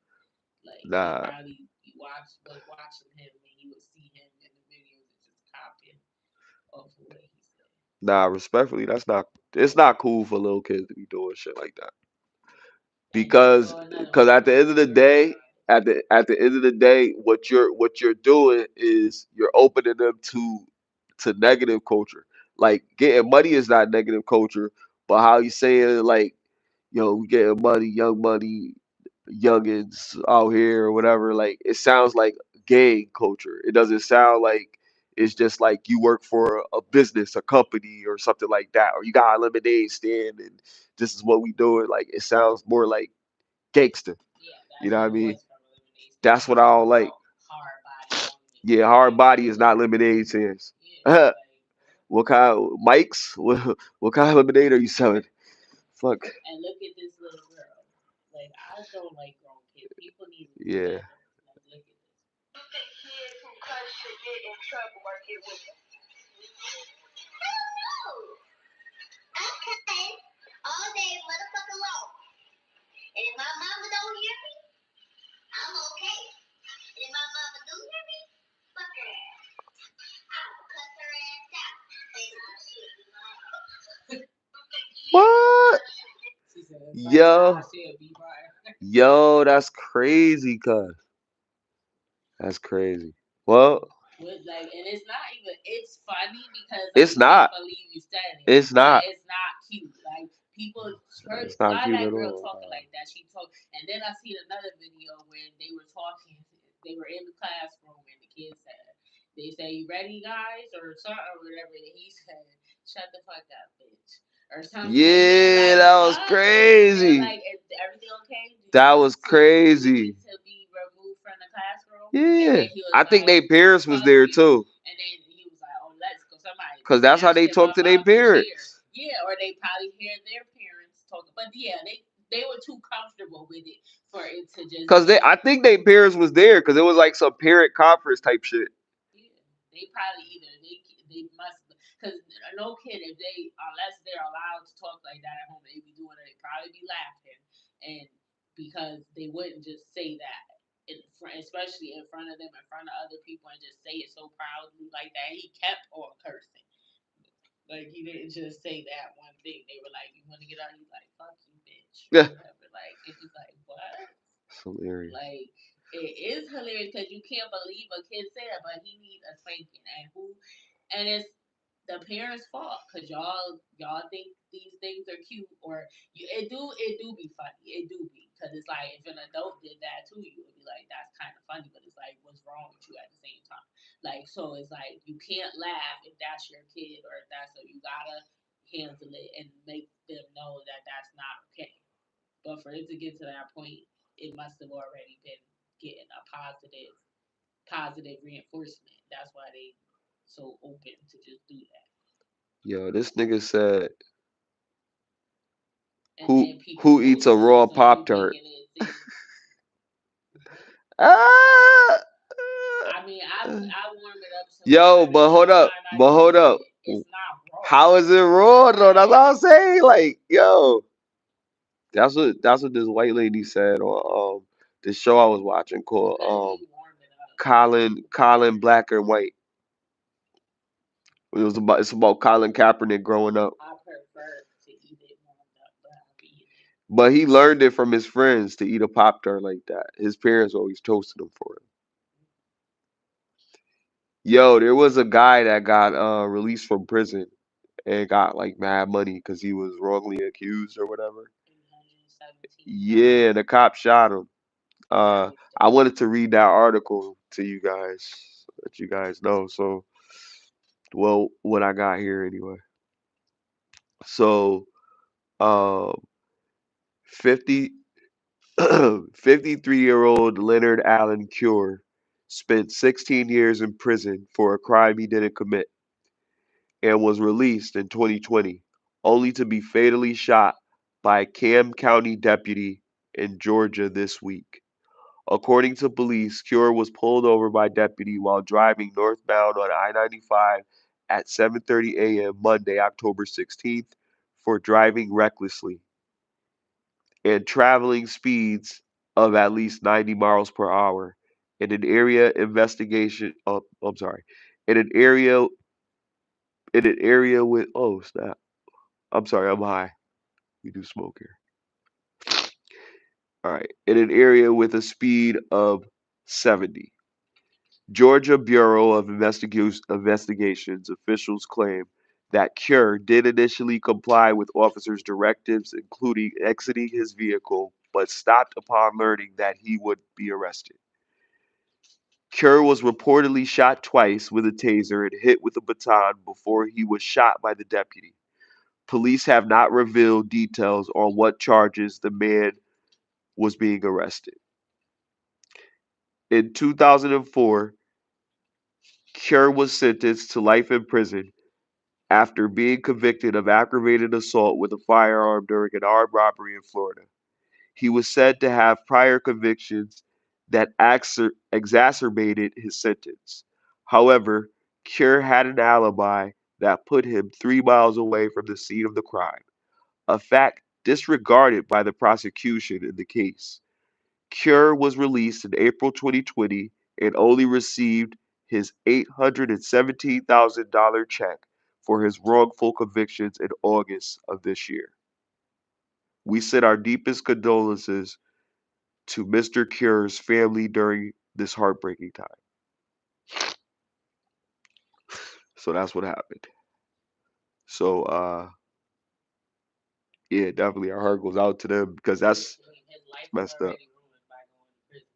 Like he nah, probably was watching him and he would see him in the videos and just copying off of what he said. nah, respectfully, it's not cool for little kids to be doing shit like that. And there Because go another because one. at the end of the day, at the end of the day, what you're doing is you're opening them to negative culture. Like, getting money is not negative culture, but how you saying it, like, yo, we getting money, youngins out here or whatever. Like, it sounds like gang culture. It doesn't sound like it's just like you work for a business, a company, or something like that, or you got a lemonade stand and this is what we doing. Like, it sounds more like gangster. Yeah, You that's know what I what it mean? was from Elimination. That's what I don't like. Hard body. Yeah, hard body is not lemonade stands. Yeah, like What kind, Mike's? What kind of lemonade are you selling? Fuck. and look at this little girl. Like I don't like grown kids. People need to do Yeah. better. Like look at this. You think kids who cuss should get in trouble or get with them? No. Okay. All day motherfucker long. And if my mama don't hear me, I'm okay. And if my mama do hear me, fuck her ass. I'll cut her ass out. Say my shit. What? She said, Yo, she'll be right. yo, that's crazy, cuz. That's crazy. Well, With like, and it's not even. It's funny because I it's not. can't believe you said it, It's but not. it's not cute. Like people heard It's not why cute that at girl all. talking like that. She talked, and then I seen another video when they were talking. They were in the classroom, and the kid said, "They say, you ready, guys, or something, or whatever." And he said, "Shut the fuck up, bitch," or something. Yeah, Like that was what? And crazy. like, is everything okay? Do That you was need crazy. to be removed from the classroom? And Yeah. then he was I think like, they parents was "Fuck there you." too. And then he was like, "Oh, let's go." Somebody Cause that's how snatched they him talk up to their out the chair. parents. Yeah, or they probably hear their parents talking. But yeah, they were too comfortable with it for it to just Cause be. I think their parents was there. Cause it was like some parent conference type shit. Yeah, they probably either they must because no kid if they unless they're allowed to talk like that at home they be doing it they probably be laughing and because they wouldn't just say that in front especially in front of them in front of other people and just say it so proudly like that he kept on cursing like he didn't just say that one thing they were like you want to get out he's like fuck you bitch or Yeah. whatever like it's just like what It's hilarious. like it is hilarious because you can't believe a kid said that, but he needs a spanking, and it's the parents' fault because y'all think these things are cute or it do be funny, it do be because it's like if an adult did that to you, it'd be like that's kind of funny, but it's like what's wrong with you at the same time, like so it's like you can't laugh if that's your kid or if that's so you gotta handle it and make them know that that's not okay. But for it to get to that point, it must have already been getting a positive reinforcement. That's why they so open to just do that. Yo, this nigga said, And who then people who eats a posting it, raw so you Pop Tart? thinking it seems. Ah, I mean, I warm it up yo, sometimes, and but hold up, sometimes I but just hold eat up. it. It's not raw. How is it raw though? That's what I'm saying. Like, yo, that's what this white lady said on this show I was watching called Because he warmed it up. Colin Black and White. It's about Colin Kaepernick growing up. I prefer to eat it warmed up, but I'll be eating it. But he learned it from his friends to eat a Pop Tart like that. His parents always toasted him for it. Yo, there was a guy that got released from prison and got like mad money because he was wrongly accused or whatever. 317. Yeah, the cop shot him. I wanted to read that article to you guys, so that you guys know. So, well, what I got here anyway. So, um, 50, 53-year-old Leonard Allen Cure spent 16 years in prison for a crime he didn't commit and was released in 2020, only to be fatally shot by a Cam County deputy in Georgia this week. According to police, Cure was pulled over by deputy while driving northbound on I-95 at 7:30 a.m. Monday, October 16th, for driving recklessly and traveling speeds of at least 90 miles per hour in an area investigation. Oh, I'm sorry, in an area with. Oh snap! I'm sorry, I'm high. We do smoke here. All right, in an area with a speed of 70. Georgia Bureau of Investigations officials claim that Cure did initially comply with officers' directives, including exiting his vehicle, but stopped upon learning that he would be arrested. Cure was reportedly shot twice with a taser and hit with a baton before he was shot by the deputy. Police have not revealed details on what charges the man was being arrested. In 2004, Cure was sentenced to life in prison after being convicted of aggravated assault with a firearm during an armed robbery in Florida. He was said to have prior convictions that exacerbated his sentence. However, Cure had an alibi that put him 3 miles away from the scene of the crime, a fact disregarded by the prosecution in the case. Cure was released in April 2020 and only received his $817,000 check for his wrongful convictions in August of this year. We send our deepest condolences to Mr. Cure's family during this heartbreaking time. So that's what happened. So yeah, definitely our heart goes out to them because that's His life was messed up. already ruined by going to prison.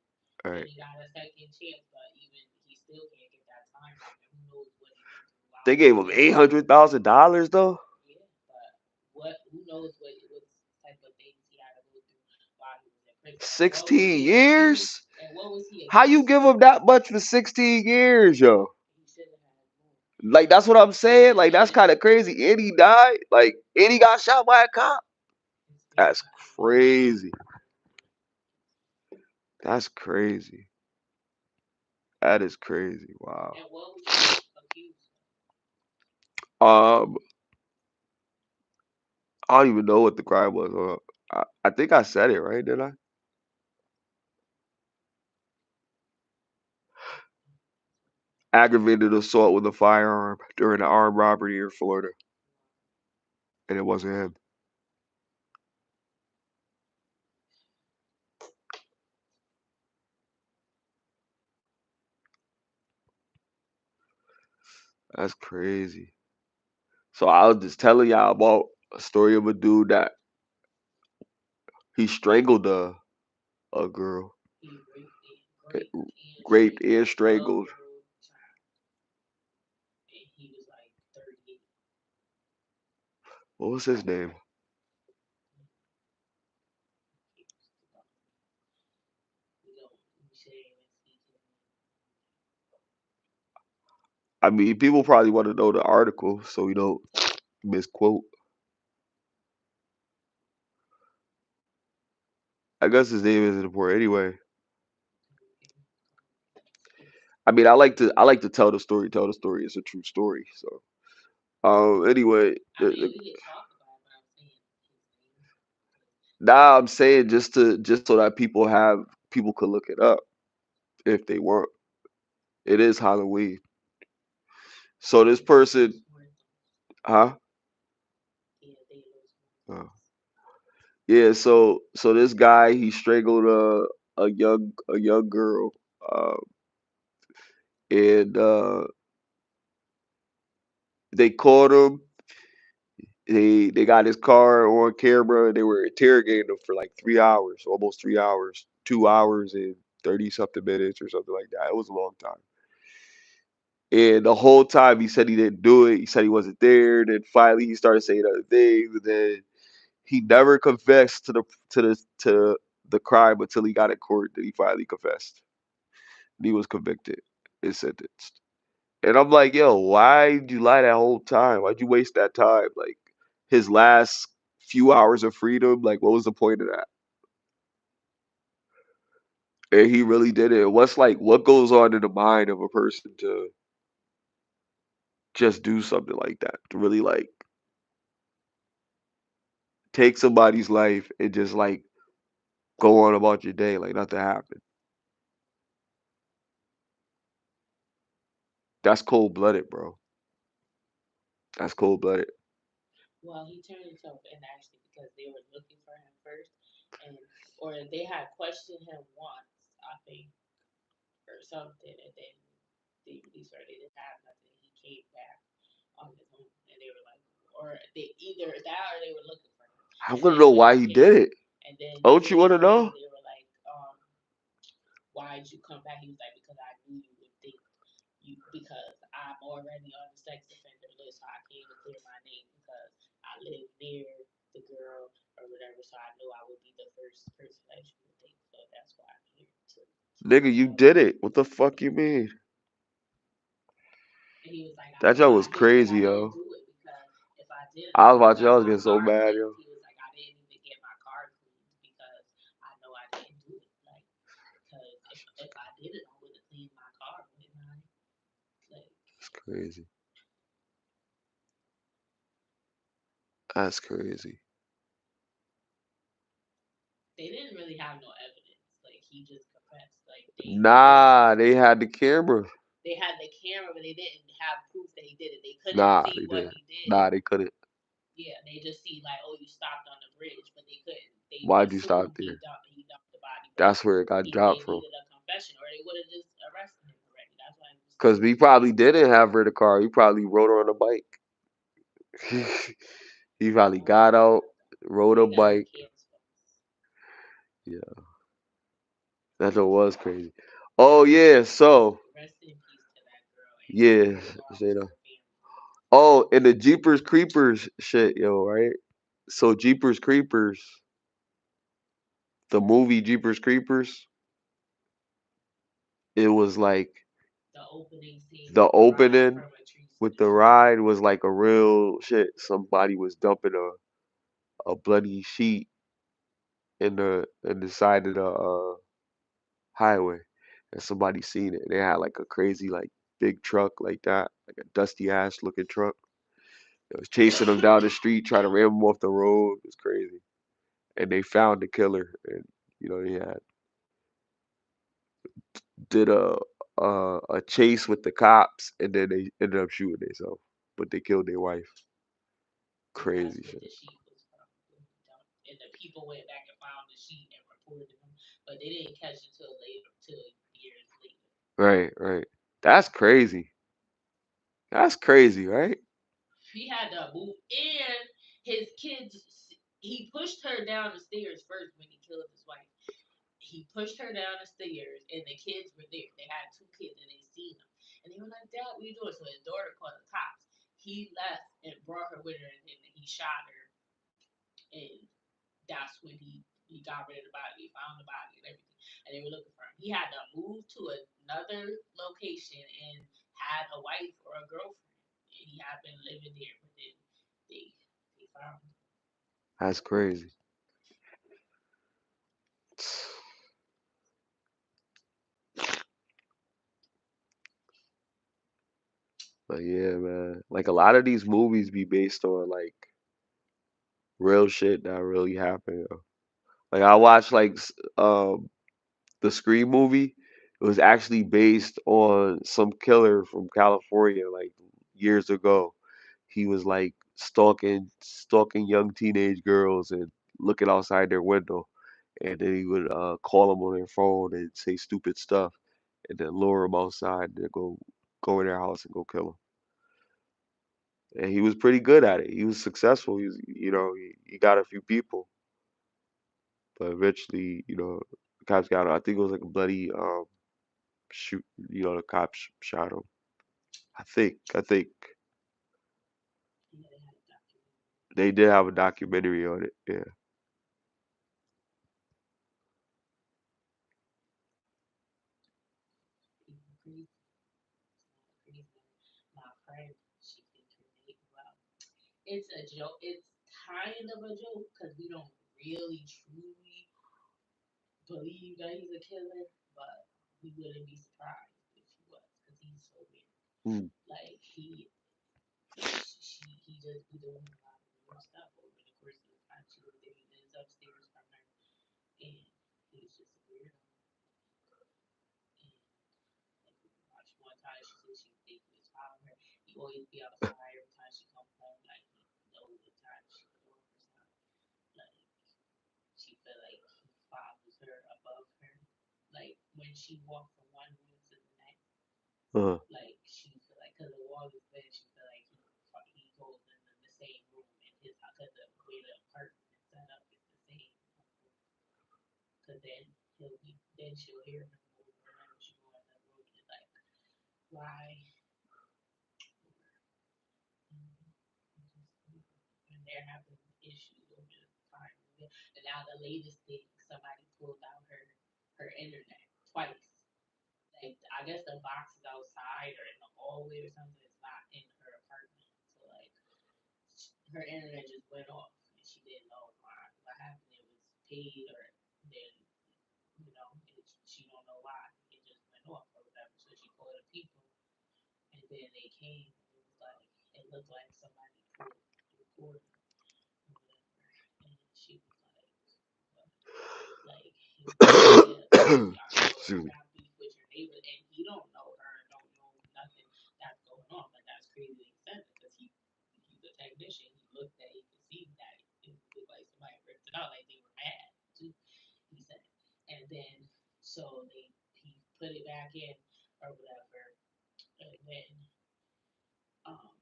All And right. he got a second chance, but even he still can't get that time from it. Who knows what he went through while They he gave was him in prison? $800,000 though. Yeah, but what? Who knows what type of things he had to go through while he was in prison? And what was 16 he accused? years? And what was he How you accused give of? him that much for 16 years, yo? He should have had more. Like that's what I'm saying. Like that's Yeah, kind of crazy. And he died. Like and he got shot by a cop. his That's family got him. crazy. That's crazy. That is crazy. Wow. And what was he accused Um, I don't even know what the crime was. I think I said it right, did I? Aggravated assault with a firearm during an armed robbery in Florida, and it wasn't him. That's crazy. So I was just telling y'all about a story of a dude that he strangled a girl, of? He eh, raped raped and and strangled a 12 strangled. year old child. And he was like 38. What was his name? We don't, we say, let's see. I mean, people probably want to know the article, so we don't misquote. I guess his name isn't important anyway. I mean, I like to tell the story. It's a true story. So, anyway, I mean, we could talk about it, but I'm saying his name. now I'm saying just so that people could look it up if they want. It is Halloween. So this person, huh? Yeah, they Uh, Yeah, so this guy he strangled a young girl, uh, and they caught him. They got his car on camera. They were interrogating him for like 3 hours, almost 3 hours, 2 hours and 30 something minutes or something like that. It was a long time. And the whole time he said he didn't do it. He said he wasn't there. Then finally he started saying other things. And then he never confessed to the crime until he got in court. Then he finally confessed. And he was convicted and sentenced. And I'm like, yo, why'd you lie that whole time? Why'd you waste that time? Like his last few hours of freedom, like what was the point of that? And he really did it. What goes on in the mind of a person to just do something like that? To really like take somebody's life and just like go on about your day like nothing happened. That's cold blooded, bro. That's cold blooded. Well, he turned himself in actually because they were looking for him first, and or they had questioned him once, I think, or something, and then they released or they didn't have nothing. He came back on his own, and they were like, or they either that or they were looking for him, I and want to then know when why he he came, did it. and then Don't you they want to told him know? they were like, why'd you come back? He was like, because I knew you would think you because I'm already on the sex offender list, so I came to clear my name because I live near the girl or whatever, so I knew I would be the first person that you would think. So that's why I'm here to Nigga, you did it. What the fuck you mean? and he was like, That but joke I was did, but crazy, I didn't yo. do it because if I did, I I was would have watching, I got was my getting so car mad, cleaned. yo. He was like, I didn't even get my car cleaned because I know I didn't do it. Like, because if I did it, I would have cleaned my car, wouldn't I? Like, That's crazy. That's crazy. they didn't really have no evidence. Like he just confessed. Like they couldn't. Nah, they had the camera. They had the camera, but they didn't have proof that he did it. They couldn't Nah, see they what did. he did. Nah, they couldn't. Yeah, they just see like, oh, you stopped on the bridge, but they couldn't. They Why'd you stop assumed there? he dumped the body, but That's where it got they dropped from. needed a confession, or they would have just arrested him already. That's why he was Cause still we in probably jail. didn't have her in the car. He probably rode her on a bike. He probably Oh my got out, God, rode a they got the bike. cameras. Yeah, that joke was crazy. Oh yeah, so Rest in peace to that girl, and yeah, we lost you know. her family. Oh, and the Jeepers Creepers shit, yo, right? So Jeepers Creepers, the movie Jeepers Creepers, it was like The opening scene the with the ride opening from a tree to with the the tree. ride was like a real shit. Somebody was dumping a bloody sheet in the side of the highway, and somebody seen it. They had like a crazy like big truck like that, like a dusty ass looking truck. It was chasing them down the street, trying to ram them off the road. It was crazy. And they found the killer, and they had did a chase with the cops, and then they ended up shooting themselves, but they killed their wife. And that's Crazy what shit. the sheet was from. And the people went back and found the sheet and reported him, but they didn't catch it till later, till years later. Right, right. That's crazy. That's crazy, right? He had to move, and his kids. He pushed her down the stairs first when he killed his wife. He pushed her down the stairs, and the kids were there. They had two kids, and they seen him, and they were like, "Dad, what are you doing?" So his daughter called the cops. He left and brought her with her, and then he shot her, and that's when he got rid of the body. He found the body and everything, and they were looking for him. He had to move to another location and had a wife or a girlfriend, and he had been living there, but then they found him. That's crazy. But yeah, man. Like a lot of these movies be based on like real shit that really happened. Yo. Like I watched the Scream movie. It was actually based on some killer from California like years ago. He was like stalking young teenage girls and looking outside their window, and then he would call them on their phone and say stupid stuff, and then lure them outside and then go in their house and go kill them. And he was pretty good at it. He was successful. He got a few people, but eventually, the cops got him. I think it was like a bloody shoot. The cops shot him. I think they did have a documentary on it. Yeah. Crazy. Crazy. My friend, she thinks well, it's a joke. It's kind of a joke because we don't really truly believe that he's a killer, but we wouldn't be surprised if he was because he's so weird. Mm. Like he just be doing a lot of weird stuff over the course of the time she was there. He lives upstairs from her, and he's just a weirdo. And like one time she said she think he was following her. He always be outside every time she comes home. Like he knows the time she go home or something. Like she feel like he follows her above her. Like when she walked from one room to the next, Uh, like she feel like because the wall is big, she feel like he goes in the same room in his house because the way the apartment is set up is the same. Because then she'll hear him over whenever she go in that room. And it's like why? And they're having issues over the time. And now the latest thing, somebody pulled out her internet twice. Like I guess the box is outside or in the hallway or something. It's not in her apartment. So like her internet just went off and she didn't know why. What happened? It was paid or then she don't know why. It just went off or whatever. So she called the people and then they came and it was like it looked like somebody pulled the cord or whatever. And she was like, what? Like he was like, yeah, excuse I me. got beef with your neighbor, and he don't know her, don't know nothing that's going on. But that's crazy that he said it because he's a technician. He looked at, he could see that it looked like somebody ripped it out, like they were mad too. He said, and then so he put it back in or whatever, and then um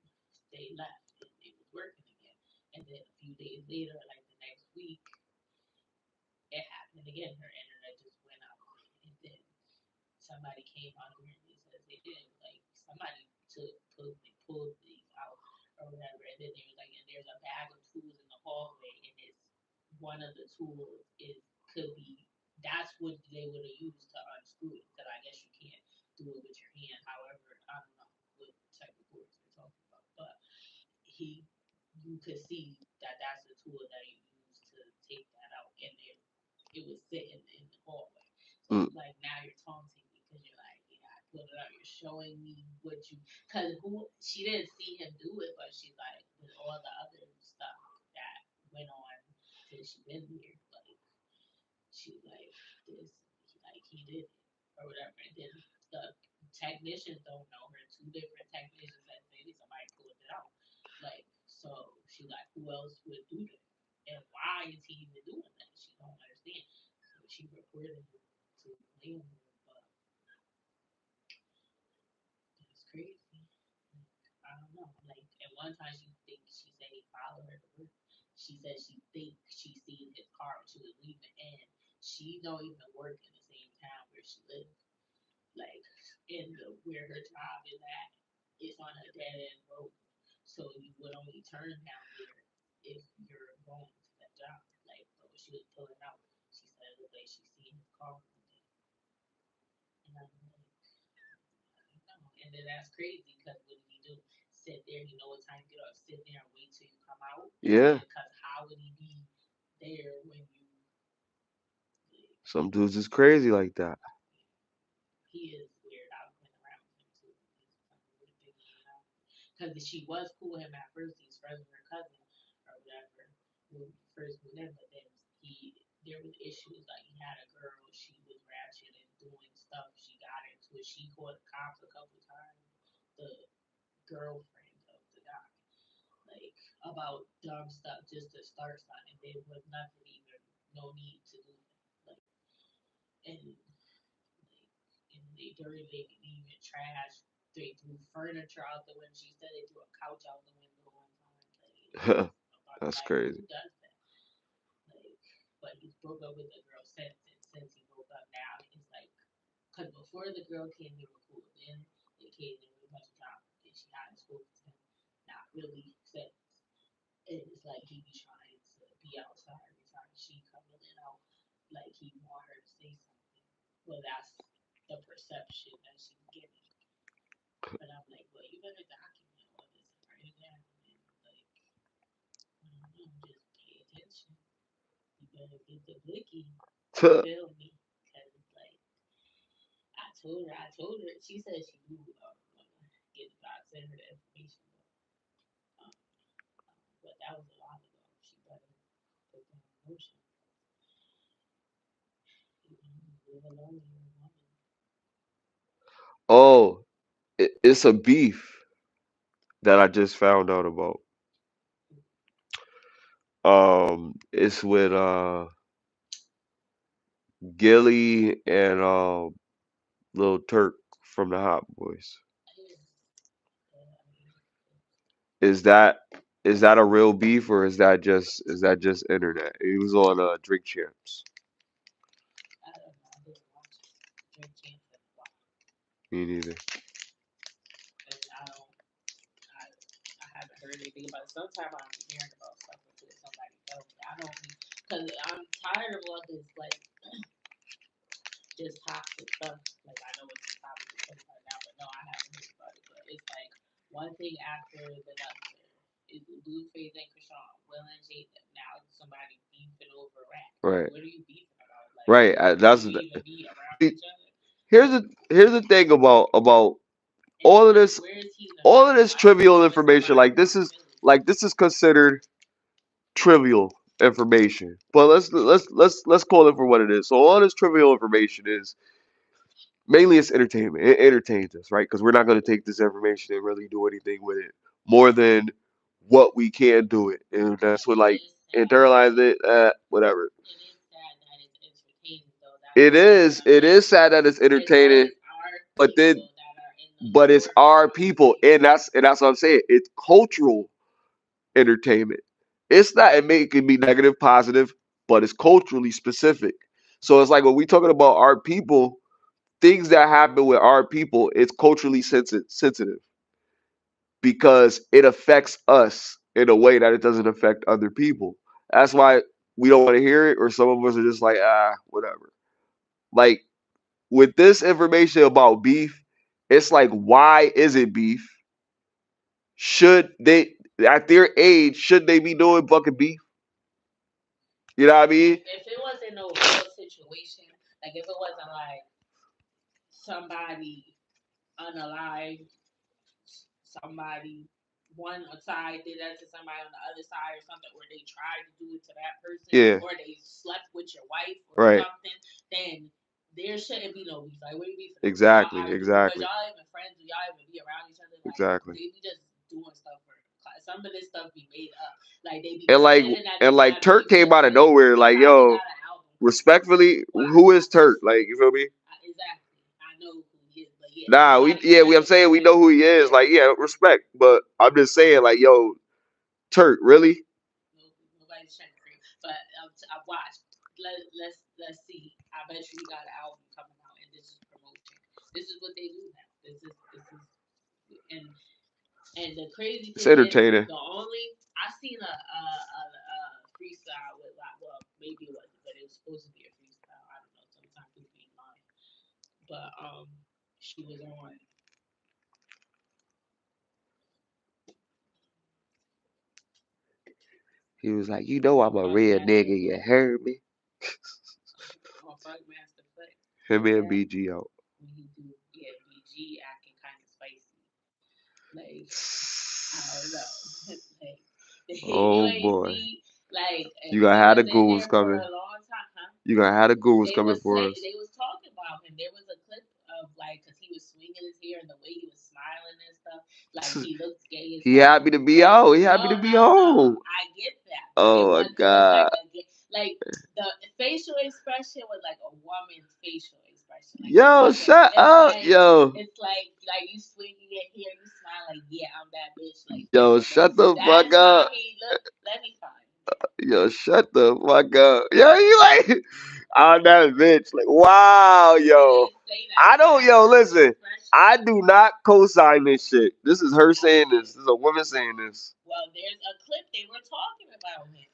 they left and it was working again. And then a few days later, like the next week, it happened again. Her internet just went out, and then somebody came out here and they said they did. Like somebody pulled these out or whatever, and then they was like, and there's a bag of tools in the hallway, and it's one of the tools is could be that's what they would have used to unscrew it because I guess you can't do it with your hand. However, I don't know what type of cords we're talking about, but he you could see that that's the tool that you use to take that out, and it was sitting in the hallway. So Mm. it's like now you're taunting me because you're like, yeah, I pulled it out. You're showing me what you because who she didn't see him do it, but she's like with all the other stuff that went on since she been here, like she like this, like he did it or whatever. And then the technicians don't know her. Two different technicians that say somebody pulled it out. Like so, she like who else would do that? And why is he even doing that? She don't understand. So she reported him to blame him, but it's crazy. I don't know. Like at one time she said he followed her to work. She said she thinks she seen his car when she was leaving, and she don't even work in the same town where she lives. Like in the where her job is at, it's on a dead end road. So you would only turn down there if you're going to that job. Like but when she was pulling out, she said it looked like she seen his car one day. And I'm like, no. And then that's crazy because what did he do? Sit there, you know what time to get up, sit there and wait till you come out. Yeah. Because how would he be there when you leave? Some dudes is crazy like that. He is weird. I've been around him too. Because she was cool with him at first. He's friends with her cousin or whatever when we first moved in. But then there was issues. Like he had a girl. She was ratchet and doing stuff. She got into it. She called the cops a couple times. The girlfriend of the guy. Like about dumb stuff just to start something. There was nothing even, no need to do that. Like, and they dirty, they even trash. They threw furniture out the window. She said they threw a couch out the window one time. That's Like, crazy. who does that? Like, but he broke up with the girl since, and since he broke up now, it's like, because before the girl came, they were cool. Then they came, there was a bunch of drama. Then she had spoken to him, not really since. And it's like he be trying to be outside every time she coming in out, like he want her to say something. Well, that's the perception that she's getting. But I'm like, well, you better document all this and write it down. And like, I don't know, just pay attention. You better get the bookie. Feel me? Because like, I told her. She said she knew get God send her the information, but that was a while ago. She better put that in motion. Live alone, you're a woman. Oh, it's a beef that I just found out about. It's with Gilly and Lil Turk from the Hot Boys. Is that a real beef or is that just internet? He was on Drink Champs. I don't know. I didn't watch it. Drink Champs in a while. Me neither. And I haven't heard anything about it. Sometimes I'm hearing about stuff until somebody tells me. I don't, because I'm tired of all this, like, just toxic stuff. Like, I know it's a topic right now, but no, I haven't heard about it. But it's like one thing after the other. Is Blueface and Krishan, Will and Jada, now somebody beefing over rap. Right. What are you beefing about? Like, Right. That's do you even be around see, each other? here's the thing about And all of this where is he in the all of family? this Why is he trivial with information. somebody from Philly? This is considered trivial information. But let's call it for what it is. So all this trivial information is mainly it's entertainment. It entertains us, right? Because we're not going to take this information and really do anything with it more than what we can do it, and that's what like internalize it, whatever. It is sad that it's entertaining though. That's It is sad that it's entertaining, it's our but then people that are in the but it's lower our people, society. and that's what I'm saying. It's cultural entertainment. It's not it can be negative, positive, but it's culturally specific. So it's like when we talking about our people, things that happen with our people, it's culturally sensitive because it affects us in a way that it doesn't affect other people. That's why we don't want to hear it, or some of us are just like, whatever. Like with this information about beef, it's like, why is it beef? Should they, at their age, should they be doing fucking beef? You know what I mean? If it wasn't no real situation, like if it wasn't like somebody unalive, somebody one side did that to somebody on the other side or something, or they tried to do it to that person, Yeah. or they slept with your wife or Right. something, then there shouldn't be no beef. Like, what are you beefing? Exactly. Because Exactly. y'all even friends, do y'all even be around each other? Like, Exactly. they be just doing stuff for some of this stuff be made up. Like they be And complaining that they got Turk beef came with out of this. nowhere, They like, probably yo, got an album. respectfully, Why? who is Turk? Like, you feel me? Exactly. I know who he is, but yeah. Nah, I'm saying we know who he is. Like, yeah, respect. But I'm just saying, like, yo, Turk, really? Nobody's trying to free. But I watched. Let's see. I bet you he got an album coming out, and this is promotion. This is what they do now. This is and the crazy It's thing is entertaining. the only I seen a freestyle with like, well, maybe it wasn't, but it was supposed to be a freestyle. I don't know. Sometimes people be lying. But she was on. He was like, you know I'm a real nigga, you heard me? On Funkmaster Flex. Him and BG out. When he do, yeah, BG acting kind of spicy. Like, I don't know. Like, Oh, you ain't boy. see, like, You gonna have the he was in ghouls there for coming. a long time, huh? You gonna have the ghouls They coming was for us. they was talking about him. There was a clip of like, cause he was swinging his hair and the way he was smiling and stuff. Like he looks gay as He hell. happy to be out. He happy to be home. I get that. Oh my God. Like the facial expression was like a woman's facial expression. Like Yo, shut up, like, yo. It's like you swinging your hair, you smile like, yeah, I'm that bitch. Like, Yo, shut the fuck that's how up. he look. Let me find it. Yo, shut the fuck up. Yo, you like, I'm that bitch. Like, wow, yo. I don't, yo, listen. I do not co-sign this shit. This is her saying this. This is a woman saying this. Well, there's a clip they were talking about him.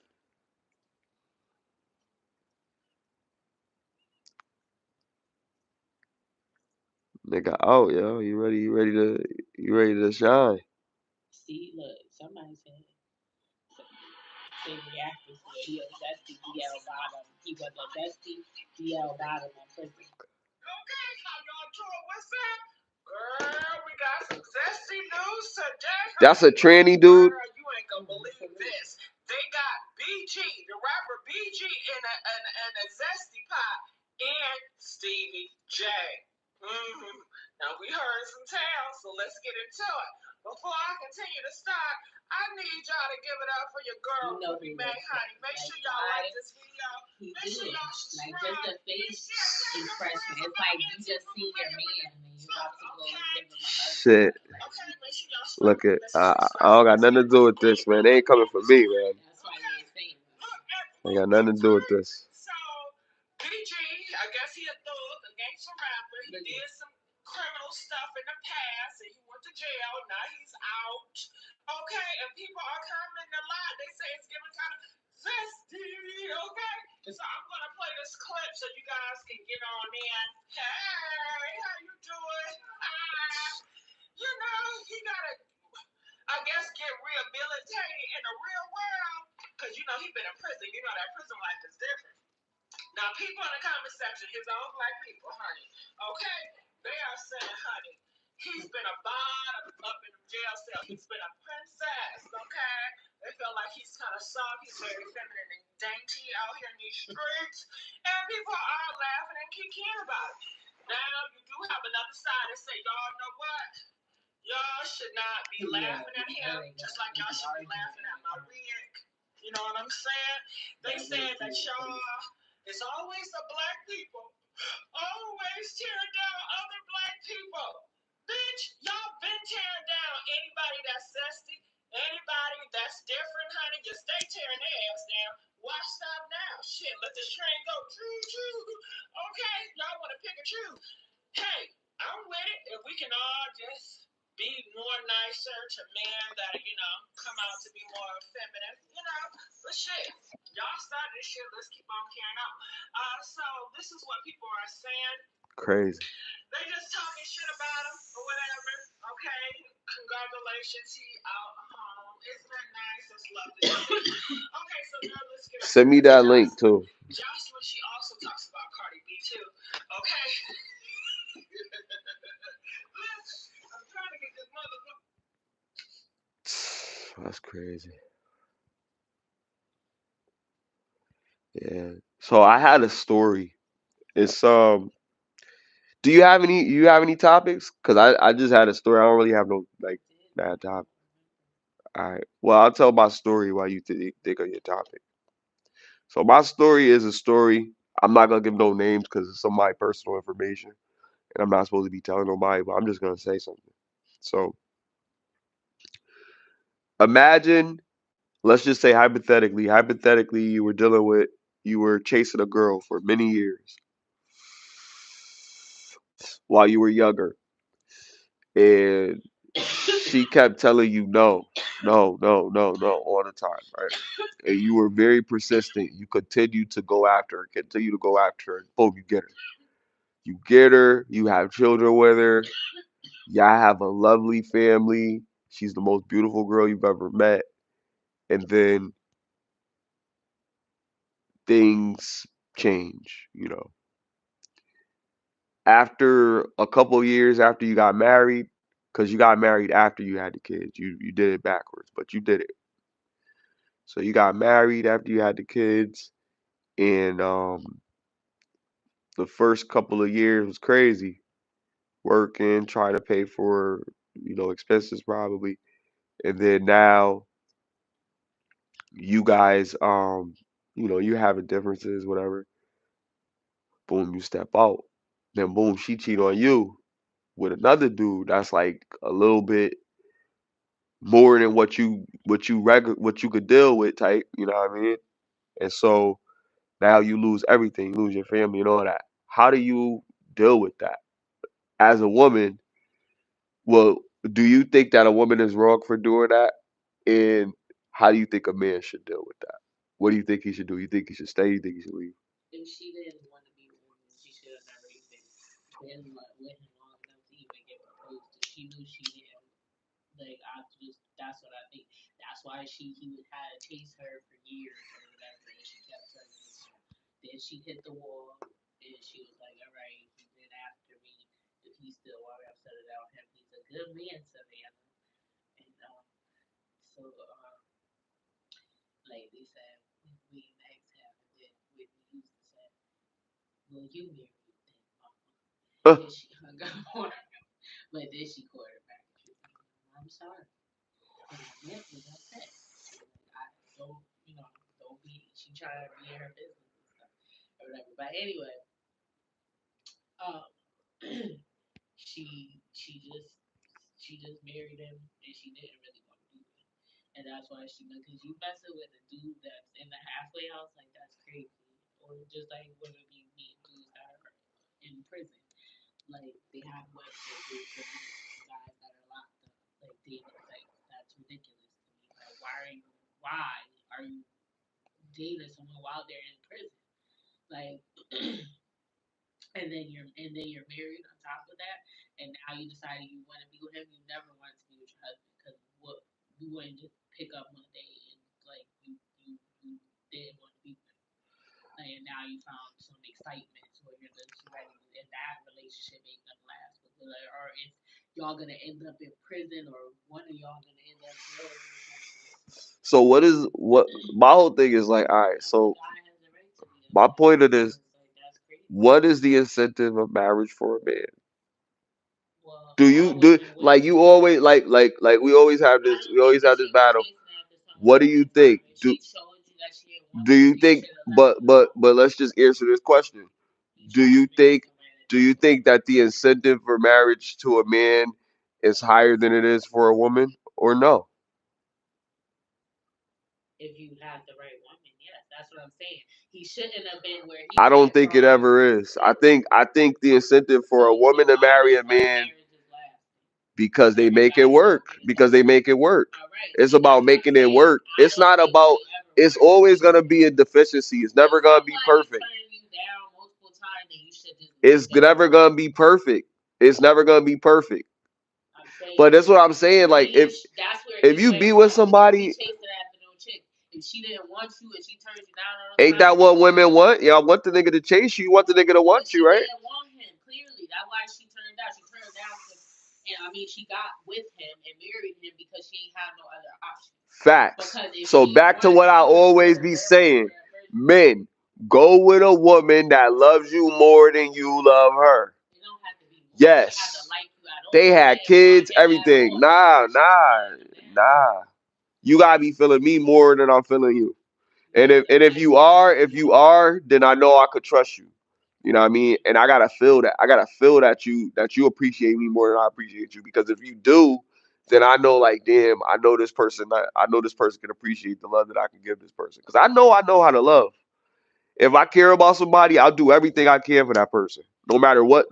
Nigga, oh, yo, you ready to shine. See, look, somebody said reactors where he was Dusty DL Bottom. He was a Dusty DL Bottom on prison. Okay, how y'all doing? What's up? Girl, we got some zesty news today. That's a tranny dude. Girl, you ain't gonna believe this. They got BG, the rapper BG, in a zesty pot, and Stevie J. Now we heard some tales, so let's get into it. Before I continue to start, I need y'all to give it up for your girl, Ruby May, honey. Make sure y'all like this video. Make sure y'all subscribe. Like just the face expression. It's like you just see your man and you about to go and give him a hug. Shit. Look at, I don't got nothing to do with this, man. They ain't coming for me, man. That's why you ain't saying that. Ain't got nothing to do with this. So, BG, I guess he a thug, a gangster rapper. He did some criminal stuff in the past and he went to jail. Now he's out. Okay, and people are commenting a lot. They say it's giving kind of zesty, okay? So I'm going to play this clip so you guys can get on in. Hey, how you doing? You know, he got to, I guess, get rehabilitated in the real world. Because, you know, he's been in prison. You know that prison life is different. Now, people in the comment section, his own black people, honey, okay, they are saying, honey, he's been a bottom up in the jail cell. He's been a princess, okay? They feel like he's kind of soft. He's very feminine and dainty out here in these streets. And people are laughing and kicking about it. Now, you do have another side that say, y'all know what? Y'all should not be laughing at him, just like y'all should be laughing at my wig. You know what I'm saying? They said that y'all... It's always the black people always tearing down other black people. Bitch, y'all been tearing down anybody that's zesty, anybody that's different, honey. You stay tearing their ass down. Why stop now? Shit, let the train go. Okay, y'all want to pick and choose. Hey, I'm with it if we can all just be more nicer to men that, you know, come out to be more feminine, you know. But shit, y'all started this shit. Let's keep on carrying on. So this is what people are saying. Crazy. They just talking shit about him or whatever. Okay, congratulations, he out home. Isn't that nice? That's lovely. Okay, so now let's get. Send me that link too. Jocelyn, she also talks about Cardi B too. Okay. I'm trying to get this motherfucker. That's crazy. Yeah. So I had a story. It's do you have any topics? Cause I just had a story. I don't really have no like bad topic. All right. Well, I'll tell my story while you think of your topic. So my story is a story. I'm not gonna give no names because it's some of my personal information, and I'm not supposed to be telling nobody. But I'm just gonna say something. So imagine, let's just say hypothetically, you were chasing a girl for many years while you were younger, and she kept telling you no, no, no, no, no all the time, right? And you were very persistent. You continued to go after her, and boom, you get her. You get her, you have children with her, y'all have a lovely family. She's the most beautiful girl you've ever met. And then things change, you know. After a couple years after you got married, because you got married after you had the kids. You did it backwards, but you did it. So you got married after you had the kids, and the first couple of years was crazy. Working, trying to pay for expenses probably, and then now you guys, you having differences, whatever. Boom, you step out. Then boom, she cheat on you with another dude that's like a little bit more than what you could deal with type, you know what I mean? And so now you lose everything, lose your family and all that. How do you deal with that? As a woman, well, do you think that a woman is wrong for doing that? And how do you think a man should deal with that? What do you think he should do? You think he should stay? You think he should leave? If she didn't want to be with him, she should have never even been with him long enough to even get proposed to. She knew she didn't. Like I just, that's what I think. That's why he would had to chase her for years or whatever, and she kept turning him down. Then she hit the wall, and she was like, "All right, he's been after me. If he still want me, I'm settled down him. He's a good man, Savannah." And like they said, we next have, and then Whitney Houston said, "Well, you married then, Huh. Then she hung up on her, but then she called her back. She was like, "I'm sorry. What I meant was upset. I don't, don't be." She tried to be in her business and stuff or whatever. But anyway, um, she just married him and she didn't really want to be with him, and that's why because you messing with a dude that's in the halfway house, like that's crazy. Or just like women be meeting dudes that are in prison, like they have websites where you can meet guys that are locked up, like dating sites. That's ridiculous to me. Like why are you dating someone while they're in prison? Like and then you're married on top of that, and now you decided you want to be with him. You never wanted to be with your husband because what you wouldn't just pick up one day and like you didn't want to be with him. Like, and now you found some excitement, so you're just ready, and that relationship ain't gonna last. Or if y'all gonna end up in prison, or one of y'all gonna end up dead or something. So what my whole thing is like, all right, The so guy has the right to be my upset. point of this, Like that's crazy. what is the incentive of marriage for a man? Well, Do all you do women like wouldn't you chase always after something. like we always have I this don't think that she was battle? chasing after something What do all you the time. think? If she showed you that she didn't want Do you something, you think should have left her alone. but let's just answer this question. You Do trying you to marry think somebody that you don't want. that the incentive for marriage to a man is higher than it is for a woman or no? If you had the right woman, yes, that's what I'm saying. He shouldn't have been where he I don't went think for it all these ever is. reasons. I think the incentive for a So woman to why marry does a some man marriages last? because they make it Everybody work. goes through the Because same they thing. make it work. All right, It's and about that's what I'm making it saying. work. I It's don't not think about they ever it's work. always gonna be a deficiency. It's never If gonna be somebody perfect. turned you down multiple times, then you should just leave It's them never alone. gonna be perfect. It's never gonna be perfect. I'm But saying that's what I'm saying. Like that's where if he's you be wrong with at. You don't be somebody, chasing after no chick. If she didn't want you and she turns you down all the ain't time, that what women want? Y'all want the nigga to chase you. You want the nigga to but want she you, right? didn't want him. Clearly, that's why she turned down. She turned down and I mean, she got with him and married him because she ain't have no other option. Facts. Because if So she back to wanted what I you to go always to be her for saying, that first, men, go with a woman that loves you more than you love her. it don't have to be more. They have to Yes. like you at all. They She had didn't want kids, him at everything. all. That's Nah, why she just turned him down. nah. You gotta be feeling me more than I'm feeling you. You And have to if like you him are, more than you. then I know I could trust you. You know what I mean? And I gotta feel that. I gotta feel that you appreciate me more than I appreciate you. Because if you do, then I know like, damn, I know this person. I know this person can appreciate the love that I can give this person. Because I know how to love. If I care about somebody, I'll do everything I can for that person, no matter what,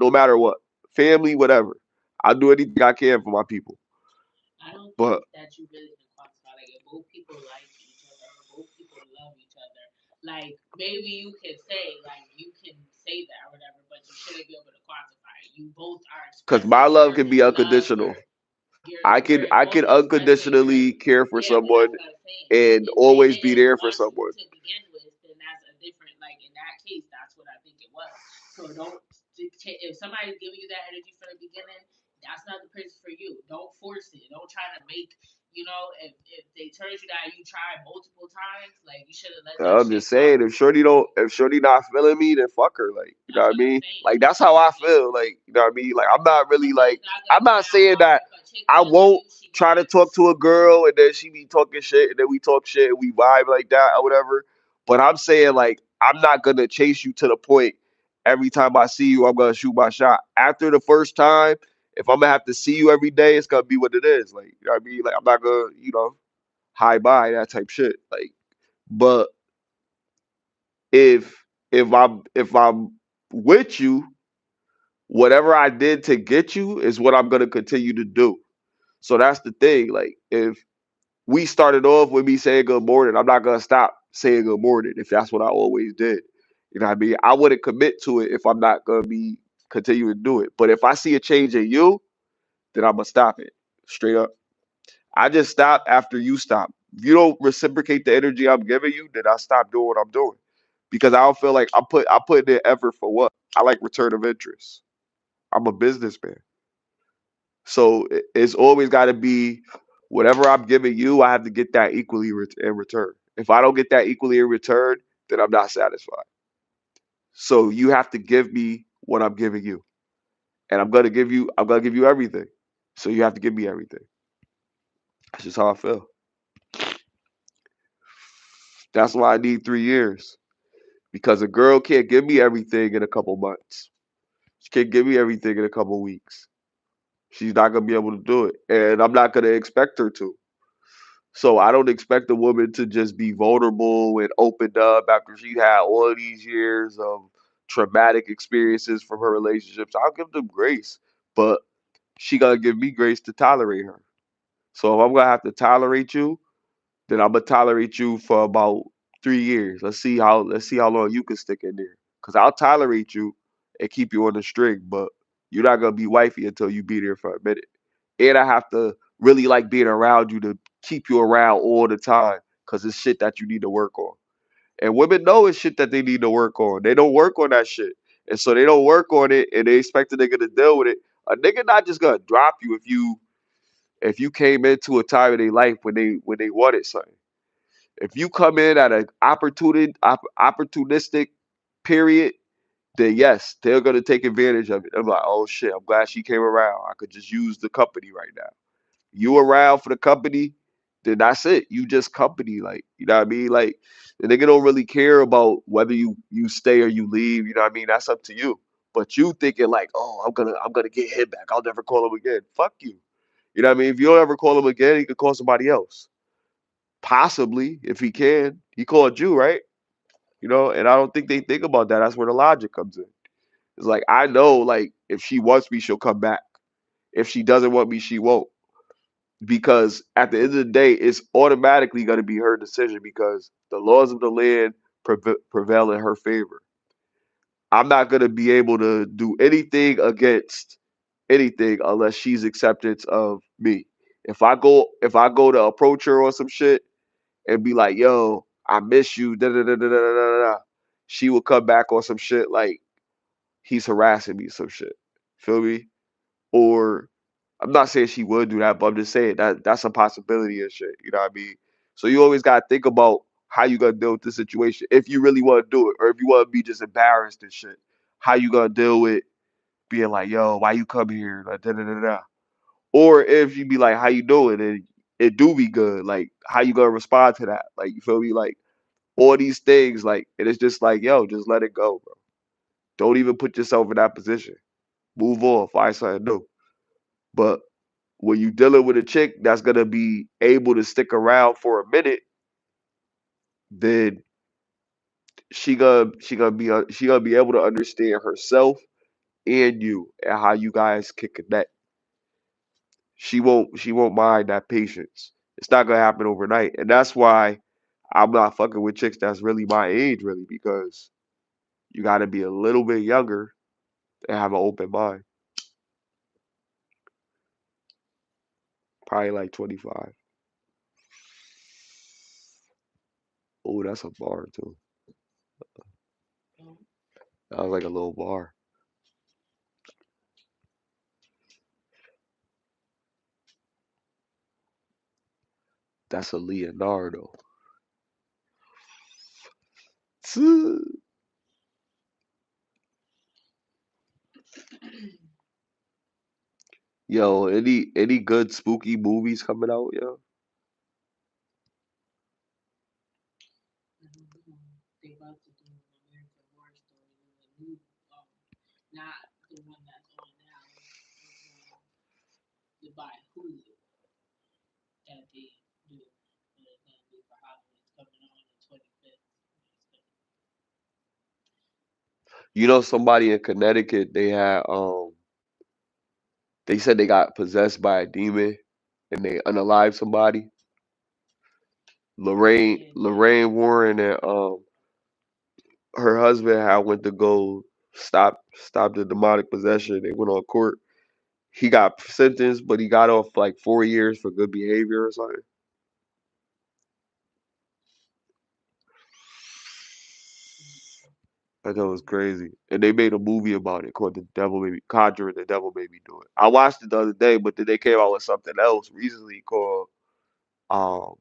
family, whatever. I'll do anything I can for my people. I don't think But that you really can quantify. Like, if both people like each other, or both people love each other, like maybe you can say, like you can say that or whatever, but you shouldn't be able to quantify it. You both are because my expressing love your can be love unconditional. for you're I both can expressing your unconditionally care for yeah, but someone that's what I'm saying. and If they always be didn't there for want you someone. to begin with, then that's a different like in that case, that's what I think it was. So don't if somebody's giving you that energy from the beginning, that's not the person for you. Don't force it. Don't try to make you know, if they turn you down, you try multiple times, like you should have let that I'm shit just saying, go. if Shorty not feeling me, then fuck her. Like, you know That's what I what I'm mean? saying. Like, that's how I feel. Like, you know what I mean? Like, I'm not really It's like, not I'm gonna be not that saying hard that if a chick I feeling won't you, she try to vibes. talk to a girl and then she be talking shit and then we talk shit and we vibe like that or whatever. But I'm saying, like, I'm not gonna chase you to the point every time I see you, I'm gonna shoot my shot. After the first time, if I'm gonna have to see you every day, it's gonna be what it is. Like, you know what I mean? Like, I'm not gonna, high by that type shit. Like, but if if I'm with you, whatever I did to get you is what I'm gonna continue to do. So that's the thing. Like, if we started off with me saying good morning, I'm not gonna stop saying good morning if that's what I always did. You know what I mean? I wouldn't commit to it if I'm not gonna be continuing to do it. But if I see a change in you, then I'm gonna stop it. Straight up. I just stop after you stop. If you don't reciprocate the energy I'm giving you, then I stop doing what I'm doing. Because I don't feel like I put in effort for what? I like return of interest. I'm a businessman. So it's always got to be whatever I'm giving you, I have to get that equally in return. If I don't get that equally in return, then I'm not satisfied. So you have to give me what I'm giving you. And I'm gonna give you everything. So you have to give me everything. That's just how I feel. That's why I need 3 years. Because a girl can't give me everything in a couple months. She can't give me everything in a couple weeks. She's not gonna be able to do it. And I'm not gonna expect her to. So I don't expect a woman to just be vulnerable and opened up after she had all of these years of traumatic experiences from her relationships. I'll give them grace, but she gotta give me grace to tolerate her. So if I'm gonna have to tolerate you, then I'm gonna tolerate you for about 3 years. Let's see how long you can stick in there. Cause I'll tolerate you and keep you on the string, but you're not gonna be wifey until you be there for a minute. And I have to really like being around you to keep you around all the time, cause it's shit that you need to work on. And women know it's shit that they need to work on. They don't work on that shit, and so they don't work on it, and they expect a nigga to deal with it. A nigga not just gonna drop you if you came into a time of their life when they wanted something. If you come in at an opportunistic period, then yes, they're gonna take advantage of it. I'm like, oh shit, I'm glad she came around. I could just use the company right now. You around for the company, then that's it. You just company, like, you know what I mean? Like, the nigga don't really care about whether you stay or you leave. You know what I mean? That's up to you. But you thinking like, oh, I'm gonna get him back. I'll never call him again. Fuck you. You know what I mean? If you don't ever call him again, he could call somebody else. Possibly, if he can. He called you, right? And I don't think they think about that. That's where the logic comes in. It's like, I know, like, if she wants me, she'll come back. If she doesn't want me, she won't. Because at the end of the day, it's automatically going to be her decision because the laws of the land prevail in her favor. I'm not going to be able to do anything against anything unless she's acceptance of me. If I go to approach her on some shit and be like, yo, I miss you, da da da da da da da da, she will come back on some shit like he's harassing me, some shit. Feel me? Or I'm not saying she would do that, but I'm just saying that that's a possibility and shit. You know what I mean? So you always gotta think about how you gonna deal with the situation if you really want to do it, or if you want to be just embarrassed and shit. How you gonna deal with being like, yo, why you come here? Like, da da da da. Or if you be like, how you doing? And it do be good. Like, how you gonna respond to that? Like, you feel me? Like, all these things, like, and it's just like, yo, just let it go, bro. Don't even put yourself in that position. Move on, find something new. But when you dealing with a chick that's gonna be able to stick around for a minute, then she gonna be able to understand herself and you and how you guys can connect. She won't mind that patience. It's not gonna happen overnight, and that's why I'm not fucking with chicks that's really my age, really, because you got to be a little bit younger and have an open mind. Probably like 25. Oh, that's a bar too. Mm. That was like a little bar. That's a Leonardo. Yo, any good spooky movies coming out, yo? They about to do an American Horror Story, a new, not the one that's on now. It's by Hulu that they do, but it's gonna be for Halloween. It's coming on the 25th. You know, somebody in Connecticut, they said they got possessed by a demon and they unalived somebody. Lorraine Warren and her husband had went to go stop the demonic possession. They went on court. He got sentenced, but he got off like 4 years for good behavior or something. I thought it was crazy. And they made a movie about it called Conjuring the Devil Made Me Do It. I watched it the other day, but then they came out with something else recently called um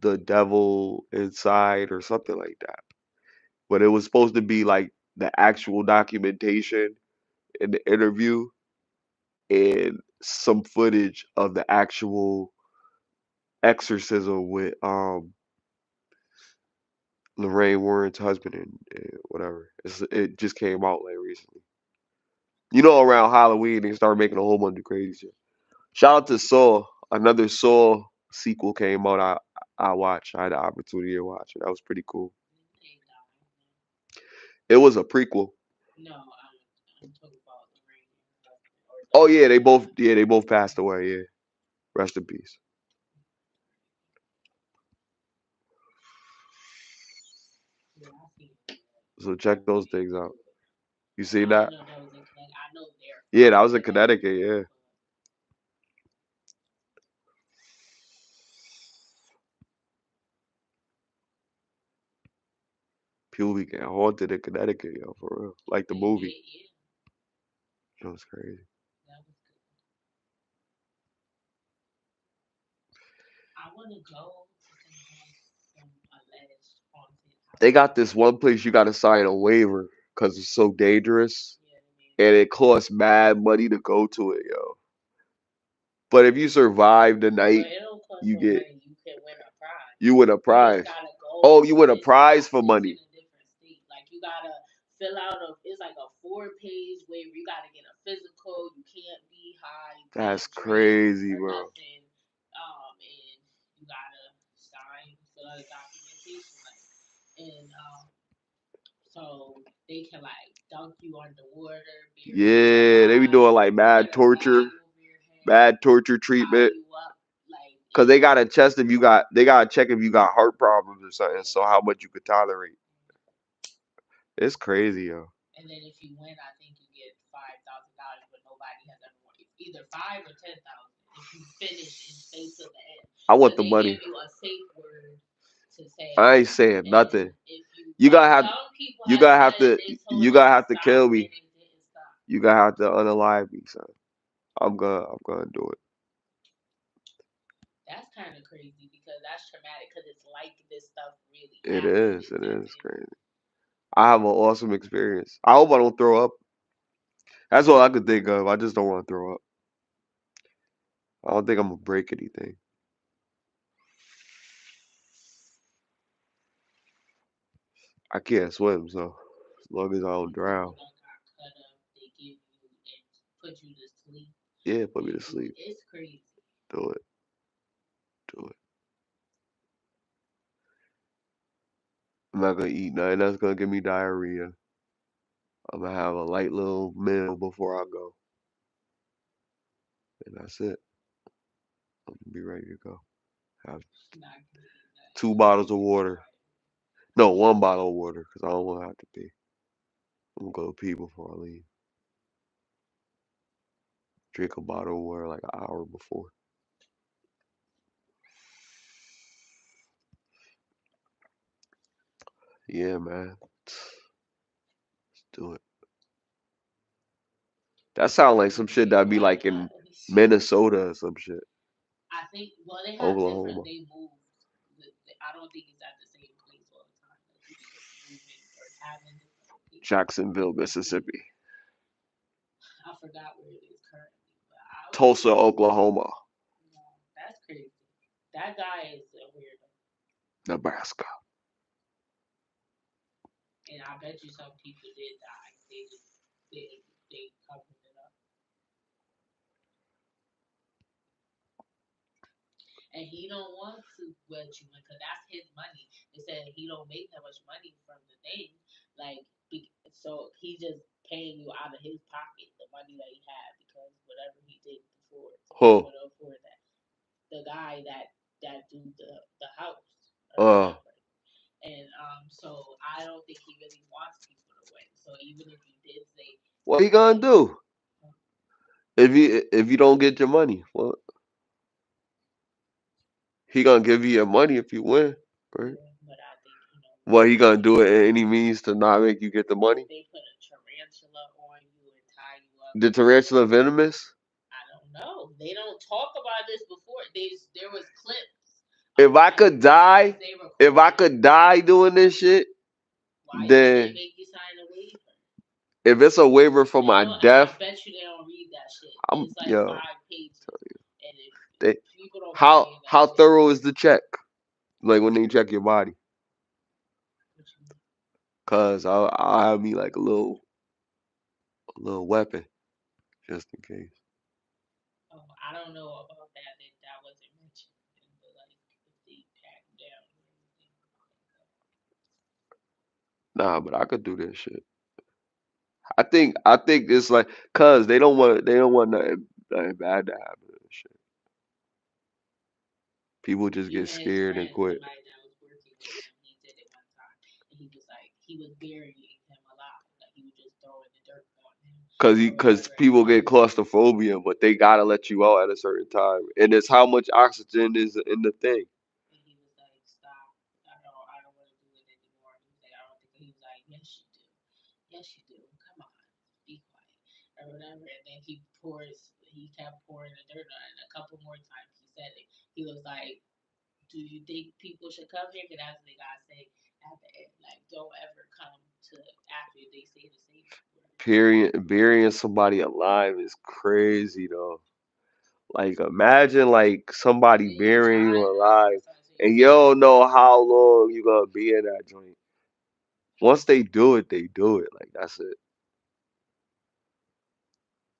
The Devil Inside or something like that. But it was supposed to be like the actual documentation in the interview and some footage of the actual exorcism with Lorraine Warren's husband and whatever. It just came out like recently. You know, around Halloween they started making a whole bunch of crazy shit. Shout out to Saw. Another Saw sequel came out. I watched. I had the opportunity to watch it. That was pretty cool. It was a prequel. No, I'm talking about Lorraine. Oh yeah, they both passed away. Yeah, rest in peace. Yeah, I seen it. So check those things out. You see I that? know that was in Connecticut. I know they're Yeah, that was in Connecticut. Yeah. People be getting haunted in Connecticut, yo, for real. Like the movie. That was crazy. That was good. I want to go to some alleged haunted house. They got this one place you got to sign a waiver because it's so dangerous, Yeah, and it costs mad money to go to it, yo. But if you survive the but night, it don't cost you no get money. You can win a prize. you win a You just prize. gotta go. Oh, you win a It's prize not. for It's money. in a different state. Like you gotta fill out it's like a 4-page waiver. You gotta get a physical. You can't be high. You That's can't drink crazy, or bro. nothing. And you gotta fill out a documentation, like, and so they can like dunk you underwater. Yeah, they be doing like mad torture treatment. Cause they gotta test if you got, they gotta check if you got heart problems or something. So how much you could tolerate. It's crazy, yo. And then if you win, I think you get $5,000, but nobody has ever won. It's either 5 or 10,000 if you finish and stay till the end. I want But the they money. give you a safe word to say. I ain't saying nothing. If You like, gotta have, some people you gotta have said to, they told you them gotta to have to stop kill and me. they didn't stop. You gotta have to unalive me, son. I'm gonna do it. That's kind of crazy because that's traumatic because it's like this stuff really It happened. is. It is crazy. I have an awesome experience. I hope I don't throw up. That's all I could think of. I just don't want to throw up. I don't think I'm gonna break anything. I can't swim, so as long as I don't drown. Cut up, they give you and put you to sleep. Yeah, put me to sleep. It's crazy. Do it. Do it. I'm not gonna eat nothing that's gonna give me diarrhea. I'm gonna have a light little meal before I go. And that's it. I'm gonna be ready to go. Have 2 bottles of water. No, 1 bottle of water, because I don't want to have to pee. I'm gonna go pee before I leave. Drink a bottle of water like an hour before. Yeah, man. Let's do it. That sounds like some shit that'd be like in Minnesota or some shit. I think they have Oklahoma. different. They moved. I don't think it's at the same place all the time. Like you be moving or having different locations. Jacksonville, Mississippi. I forgot where it is currently, but I would Tulsa, say Oklahoma. no, that's crazy. That guy is a weirdo, Nebraska. and I bet you some people did die. They just they covered it up, and he don't want to let you in because that's his money. They said he don't make that much money from the thing, like so he just paying you out of his pocket the money that he had because whatever he did before to be Huh. able to afford that. The guy that do the house or Uh. whatever. And so I don't think he really wants people to win. So even if you did say What he gonna like do if you don't get your money? What he gonna give you your money if you win, right? yeah, but I think What he gonna do it in any means to not make you get the money? they put a tarantula on you and tie you up. The tarantula venomous? I don't know. They don't talk about this before. There was clips If of I him could die, because they if I recorded. could die doing this shit, Why did they then make you sign a waiver? if it's a waiver for They my don't. I death, bet you they don't read that shit. I'm It's like yo. 5 pages, and if They people don't be how reading that how shit, thorough is the check? Like when they check your body, what you mean? cause I'll have me like a little weapon just in case. Oh, I don't know about that. That wasn't mentioned in the like if they pack down or anything. Nah, but I could do this shit. I think it's like cause they don't want nothing bad to happen and shit. People just He get said his scared and friend, quit. somebody that was working with him, he did it one time, and he was like, he was burying him alive, like he was just throwing the dirt on him or Cause whatever, people and get claustrophobia, but they gotta let you out at a certain time, and it's how much oxygen is in the thing. he was like, stop, I don't want to do it anymore. He was like, I don't think. He was like, yes you do, come on, be quiet or whatever, and then he kept pouring the dirt on it. And a couple more times he said it. He was like, do you think people should come here? Because that's what they gotta say at the end. Like, don't ever come to after they say the safe word. Burying somebody alive is crazy though. Like imagine like somebody Then you burying you tied up or alive, something, so and you you can't don't move. know how long you gonna be in that joint. Once they do it, they do it. Like that's it.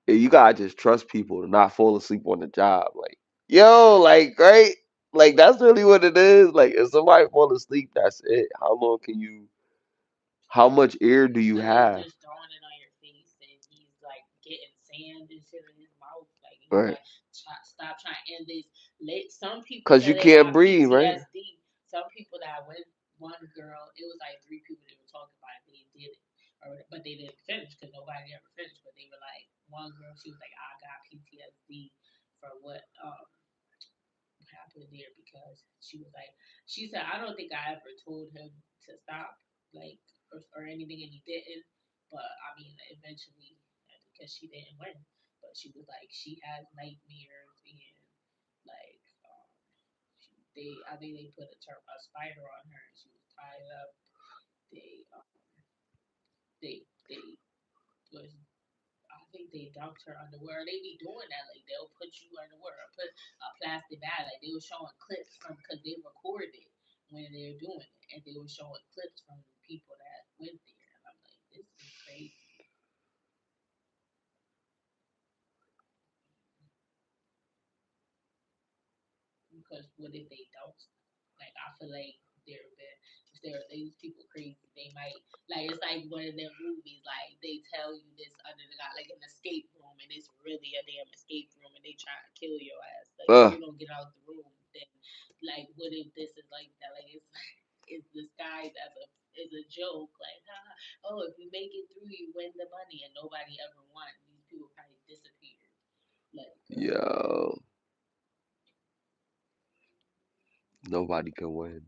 And you gotta just trust people to not fall asleep on the job. Like, yo, like, right? Like, that's really what it is. Like, if somebody fall asleep, that's it. How much air do you But he's have? just throwing it on your face, and he's like getting sand and shit in his mouth. Like he's Right? like, stop trying. And some people Because said you they can't got breathe, right? PTSD. Some people that went, one girl, it was like 3 people that were talking about it. They did it, but they didn't finish because nobody ever finished. But they were like, one girl, she was like, I got PTSD for what happened there because she was like, she said, I don't think I ever told him to stop, like, or anything, and he didn't. But I mean, eventually, because she didn't win, but she was like, she has nightmares and like, I think they put a spider on her and she was tied up. They, they was I think they dumped her underwear. They be doing that. Like they'll put you underwear or put a plastic bag. Like they were showing clips from because they recorded it when they're doing it, and they were showing clips from the people that went there. And I'm like, this is crazy. Because what if they don't? Like I feel like they're been if they're these people crazy, they might like it's like one of them movies like they tell you this under the guy like an escape room and it's really a damn escape room and they try to kill your ass. Like if Uh, you don't get out the room, then like what if this is like that? Like it's it's disguised as a joke. Like oh if you make it through you win the money and nobody ever won. These people probably disappeared. Like yo, nobody can win.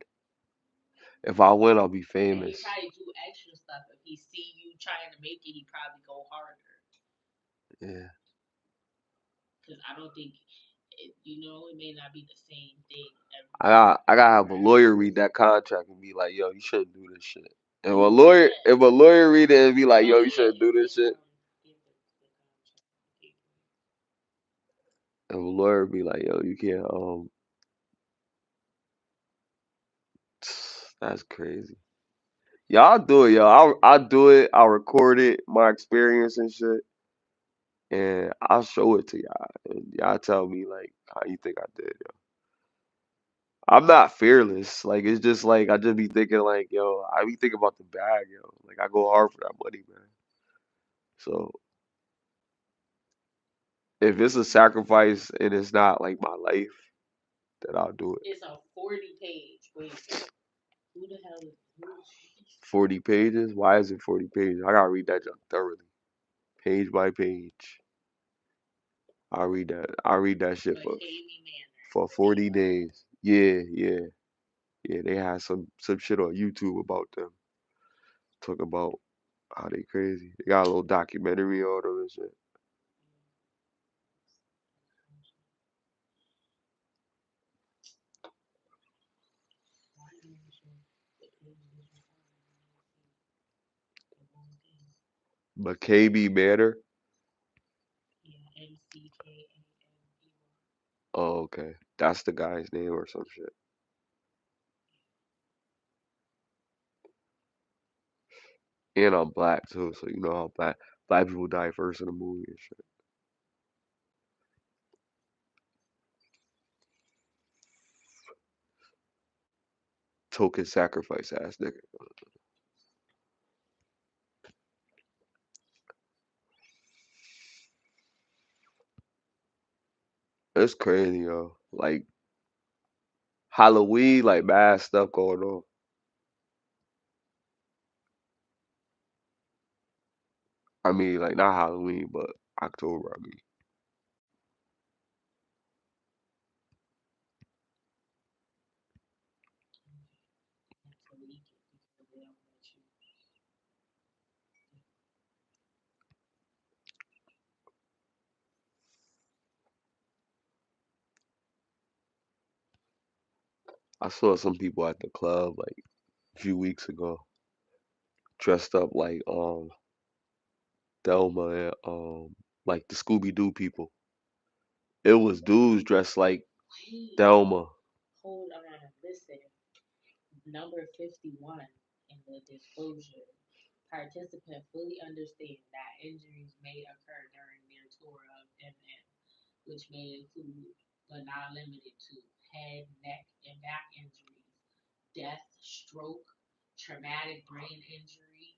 If I win, I'll be and he famous. probably do extra stuff. If he see you trying to make it, he probably go harder. Yeah. because I don't think it may not be the same thing. I gotta have a lawyer read that contract and be like, yo, you shouldn't do this shit. And if a lawyer read it and be like, yo, you shouldn't do this shit. And a lawyer be like, yo, you can't that's crazy. Y'all do it, yo. I'll do it. I'll record it, my experience and shit, and I'll show it to y'all. And y'all tell me like how you think I did, yo. I'm not fearless. Like it's just like I just be thinking like, yo, I be thinking about the bag, yo. Like I go hard for that money, man. So if it's a sacrifice and it's not like my life, then I'll do it. It's a 40-page. Wait, who the hell is 40 pages? Why is it 40 pages? I gotta read that junk thoroughly, page by page. I'll read that. I'll read that shit for 40 days. Yeah, yeah, yeah. They had some shit on YouTube about them. Talk about how they crazy. They got a little documentary on them and shit. But KB Manor. Yeah, MCKAME. Oh, okay. That's the guy's name or some shit. And I'm black too, so you know how black people die first in the movie and shit. Token sacrifice ass nigga. It's crazy, yo. Like Halloween, like bad stuff going on. I mean, like not Halloween, but October. I mean, I saw some people at the club like a few weeks ago dressed up like Thelma and like the Scooby Doo people. It was dudes dressed like Wait, Thelma. hold on, listen. Number 51 in the disclosure. Participant fully understand that injuries may occur during their tour of MM, which may include, but not limited to, head, neck, and back injuries, death, stroke, traumatic brain injury,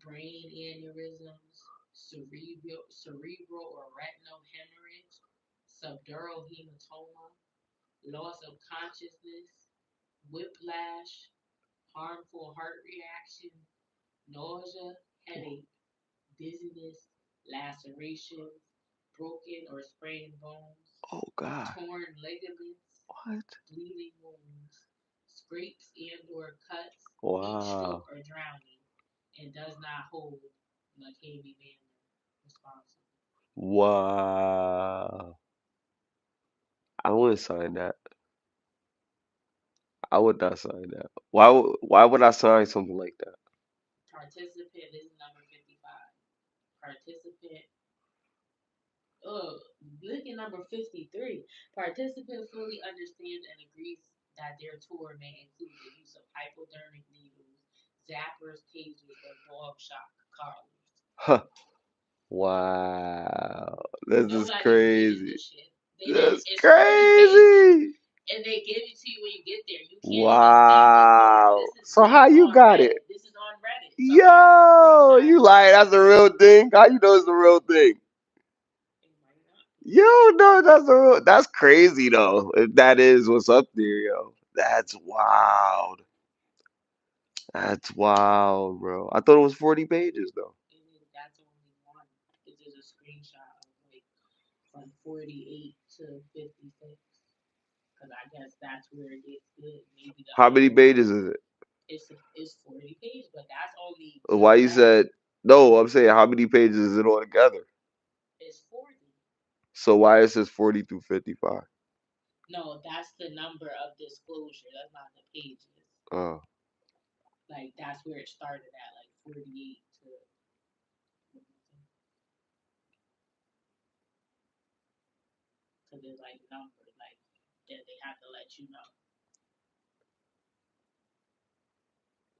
brain aneurysms, cerebral or retinal hemorrhage, subdural hematoma, loss of consciousness, whiplash, harmful heart reaction, nausea, headache, dizziness, lacerations, broken or sprained bones, Oh God. torn ligaments, What? bleeding wounds, scrapes and or cuts, heat Wow. stroke or drowning, and does not hold McCavey Manor responsible. Wow. I wouldn't sign that. I would not sign that. Why would I sign something like that? Participant, this is number 55. Participant, look at number 53. Participant fully understands and agrees that their tour may include the use of hypodermic needles, zappers, tasers, or dog shock collars. Huh. Wow. This is Nobody reading crazy. this shit. That's It's 40 pages, crazy. and they give it to you when you get there. You can't even Wow. see this. So how you got it? This is on Reddit. Yo, you like that's the real thing? How you know it's the real thing? Yo, no, that's crazy though. If that is what's up there, yo. That's wild. That's wild, bro. I thought it was 40 pages though. That's only one. It's just a screenshot of like from 48 to 56. Because I guess that's where it gets good. Maybe How many pages is it? it's 40 pages, but that's only Why you said no? I'm saying how many pages is it all together? it's 40. So why is this 40 through 55? No, that's the number of disclosure. That's not the pages. Oh, Like that's where it started at, like 48 to. Because it's like numbered, like that they have to let you know.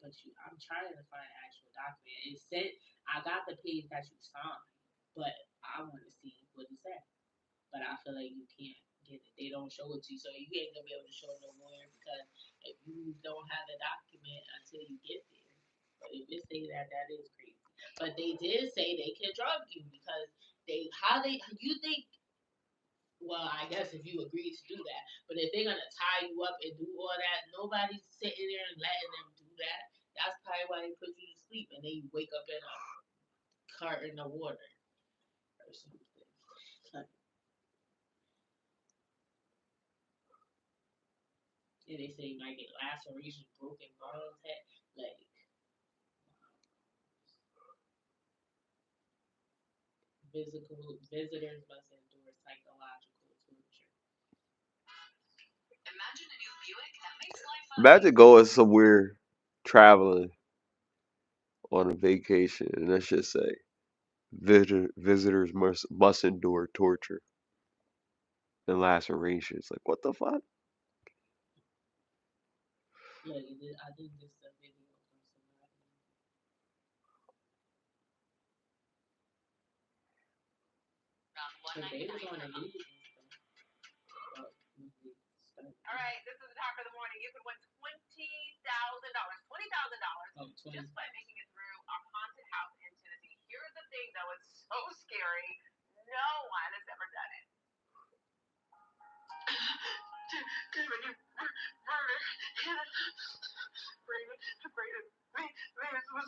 But I'm trying to find an actual document. It said I got the page that you signed, but I want to see what it said. But I feel like you can't get it. They don't show it to you, so you ain't gonna be able to show no more because if you don't have the document until you get there. But if it say that, that is crazy. But they did say they can drug you because you think. Well, I guess if you agree to do that, but if they're gonna tie you up and do all that, nobody's sitting there and letting them do that. That's probably why they put you to sleep and then you wake up in a cart in the water or something. And they say you might get lacerations, broken bones, like visitors must endure psychological torture. Imagine a new Buick that makes life imagine going somewhere traveling on a vacation and let's just say visitors must endure torture and lacerations. Like what the fuck? Look, I think this is a video from somebody. But they was on the news and stuff. All right, this is the talk of the morning. You can win $20,000 just by making it through a haunted house in Tennessee. Here's the thing, though, it's so scary. No one has ever done it. David, you murder. This was.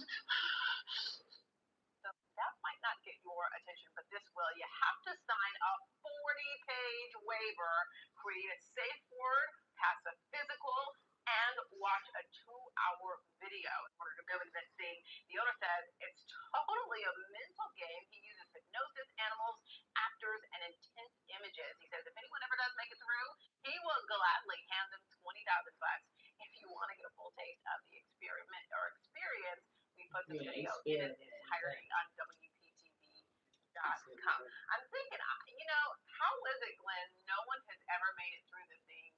So that might not get your attention, but this will. You have to sign a 40-page waiver, create a safe word, pass a physical, and watch a 2-hour video in order to go into that scene. The owner says it's totally a mental game. He uses hypnosis, animals, actors, and intense images. He says if anyone ever does make it through, he will gladly hand them $20,000. If you want to get a full taste of the experience, we put this video in its entirety on WPTV.com. I'm thinking, how is it, Glenn? No one has ever made it through this thing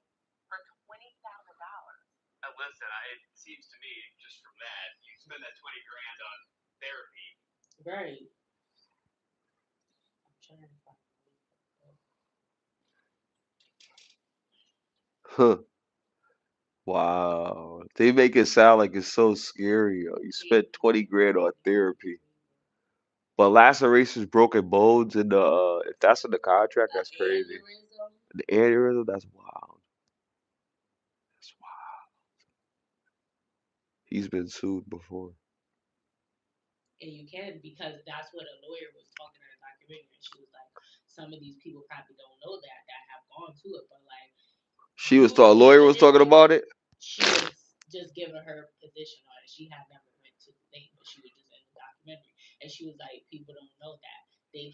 for $20,000. Listen, it seems to me just from that, you spend that 20 grand on therapy. Right. I'm trying to find Huh. Wow. They make it sound like it's so scary. Yo. You spent 20 grand on therapy. But lacerations, broken bones in the if that's in the contract, that's crazy. The aneurysm, that's wild. That's wild. He's been sued before. And you can because that's what a lawyer was talking in her documentary. And she was like, some of these people probably don't know that have gone to it, but like A lawyer was talking about it. she was just giving her position on it. She had never went to the thing, but she was just in the documentary, and she was like, people don't know that they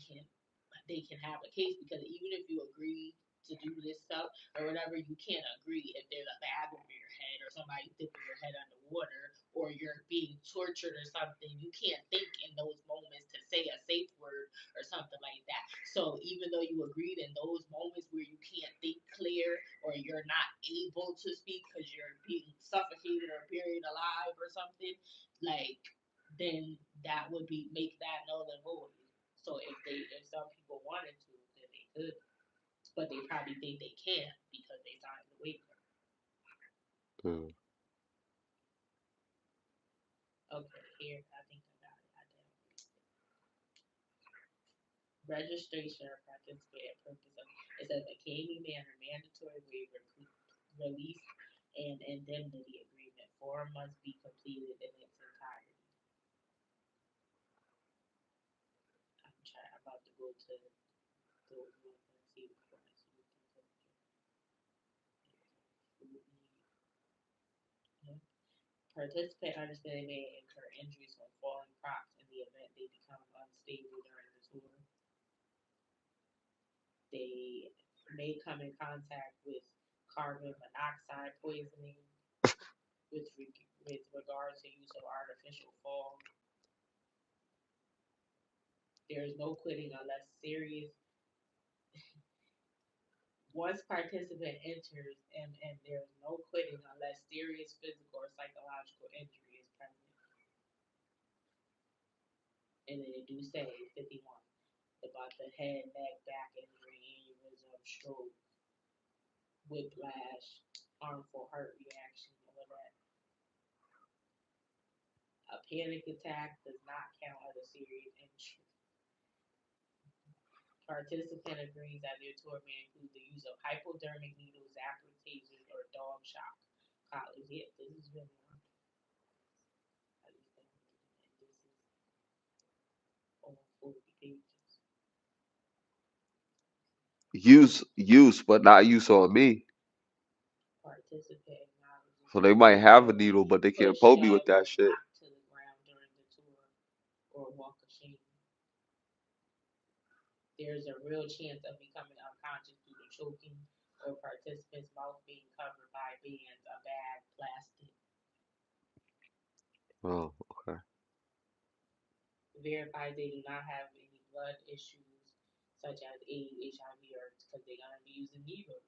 can have a case because even if you agree to do this stuff or whatever, you can't agree if there's a bag over your head or somebody dipping your head underwater or you're being tortured or something. You can't think in those moments to say a safe word or something like that. So even though you agreed in those moments where you can't think clear or you're not able to speak because you're being suffocated or buried alive or something, like then that would make that null and void. So if some people wanted to, then they could, but they probably think they can't because they signed the waiver. Mm. Okay, here I think I got it. I downloaded it. Registration or participate purpose of it says a Canadian manner mandatory waiver release and indemnity agreement form must be completed in its entirety. I'm about to go to those ones and see which one is used in culture. Participant understand they may incur injuries from falling crops in the event they become unstable during the tour. They may come in contact with carbon monoxide poisoning with regard to use of artificial fog. There is no quitting unless serious. Once participant enters, and there is no quitting unless serious physical or psychological injury is present. And then they do say 51 about the head, neck, back injury, aneurysm, stroke, whiplash, harmful heart reaction, all of that. A panic attack does not count as a serious injury. Participant agrees that their tour may include the use of hypodermic needles, zapper tasers, or dog shock collars. Yeah, this is really long. This is over 40 pages. Use, but not use on me. Participant acknowledges. So they might have a needle, but they can't poke me with that shit. To the ground during the tour or walk of shame. There's a real chance of becoming unconscious due to choking or participants' mouth being covered by bands, a bag, plastic. Oh, okay. Verify they do not have any blood issues such as AIDS, HIV, or because they're gonna be using needles.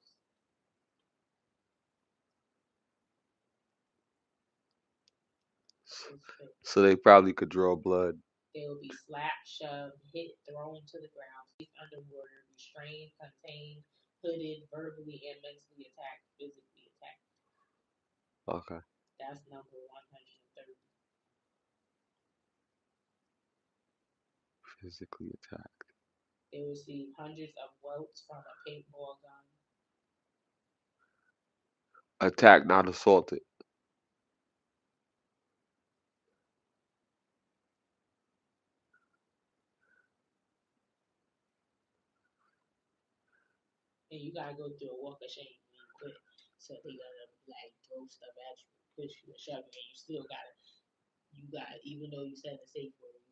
So they probably could draw blood. They will be slapped, shoved, hit, thrown to the ground, placed underwater, restrained, contained, hooded, verbally and mentally attacked, physically attacked. Okay. That's number 130. Physically attacked. They receive hundreds of welts from a paintball gun. Attacked, not assaulted. And you gotta go through a walk of shame when you quit. So they gotta like throw stuff at you, push you, and shove you, and you got even though you said the safe word,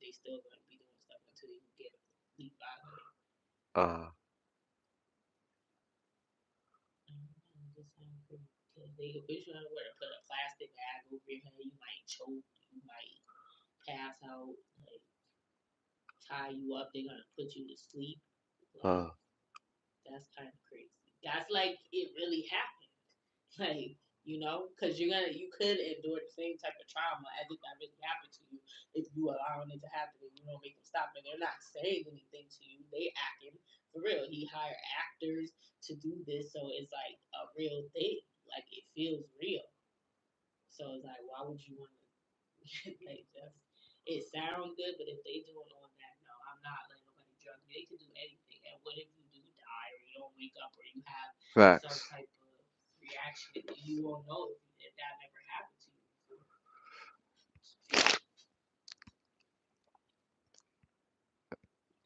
they still gonna be doing stuff until you get leave out of it. Because they can push you underwear and put a plastic bag over your head. You might choke, you might pass out, like tie you up. They're gonna put you to sleep. Like, that's kind of crazy. That's like it really happened. Like, because you could endure the same type of trauma as if that really happened to you if you allowing it to happen and you don't make them stop. And they're not saying anything to you. They acting for real. He hired actors to do this, so it's like a real thing. Like it feels real. So it's like, why would you want to like just? It sounds good, but if they doing all that, no, I'm not letting nobody drug me. They could do anything. And what if you do die or you don't wake up or you have some type of reaction? You won't know if that never happened to you before.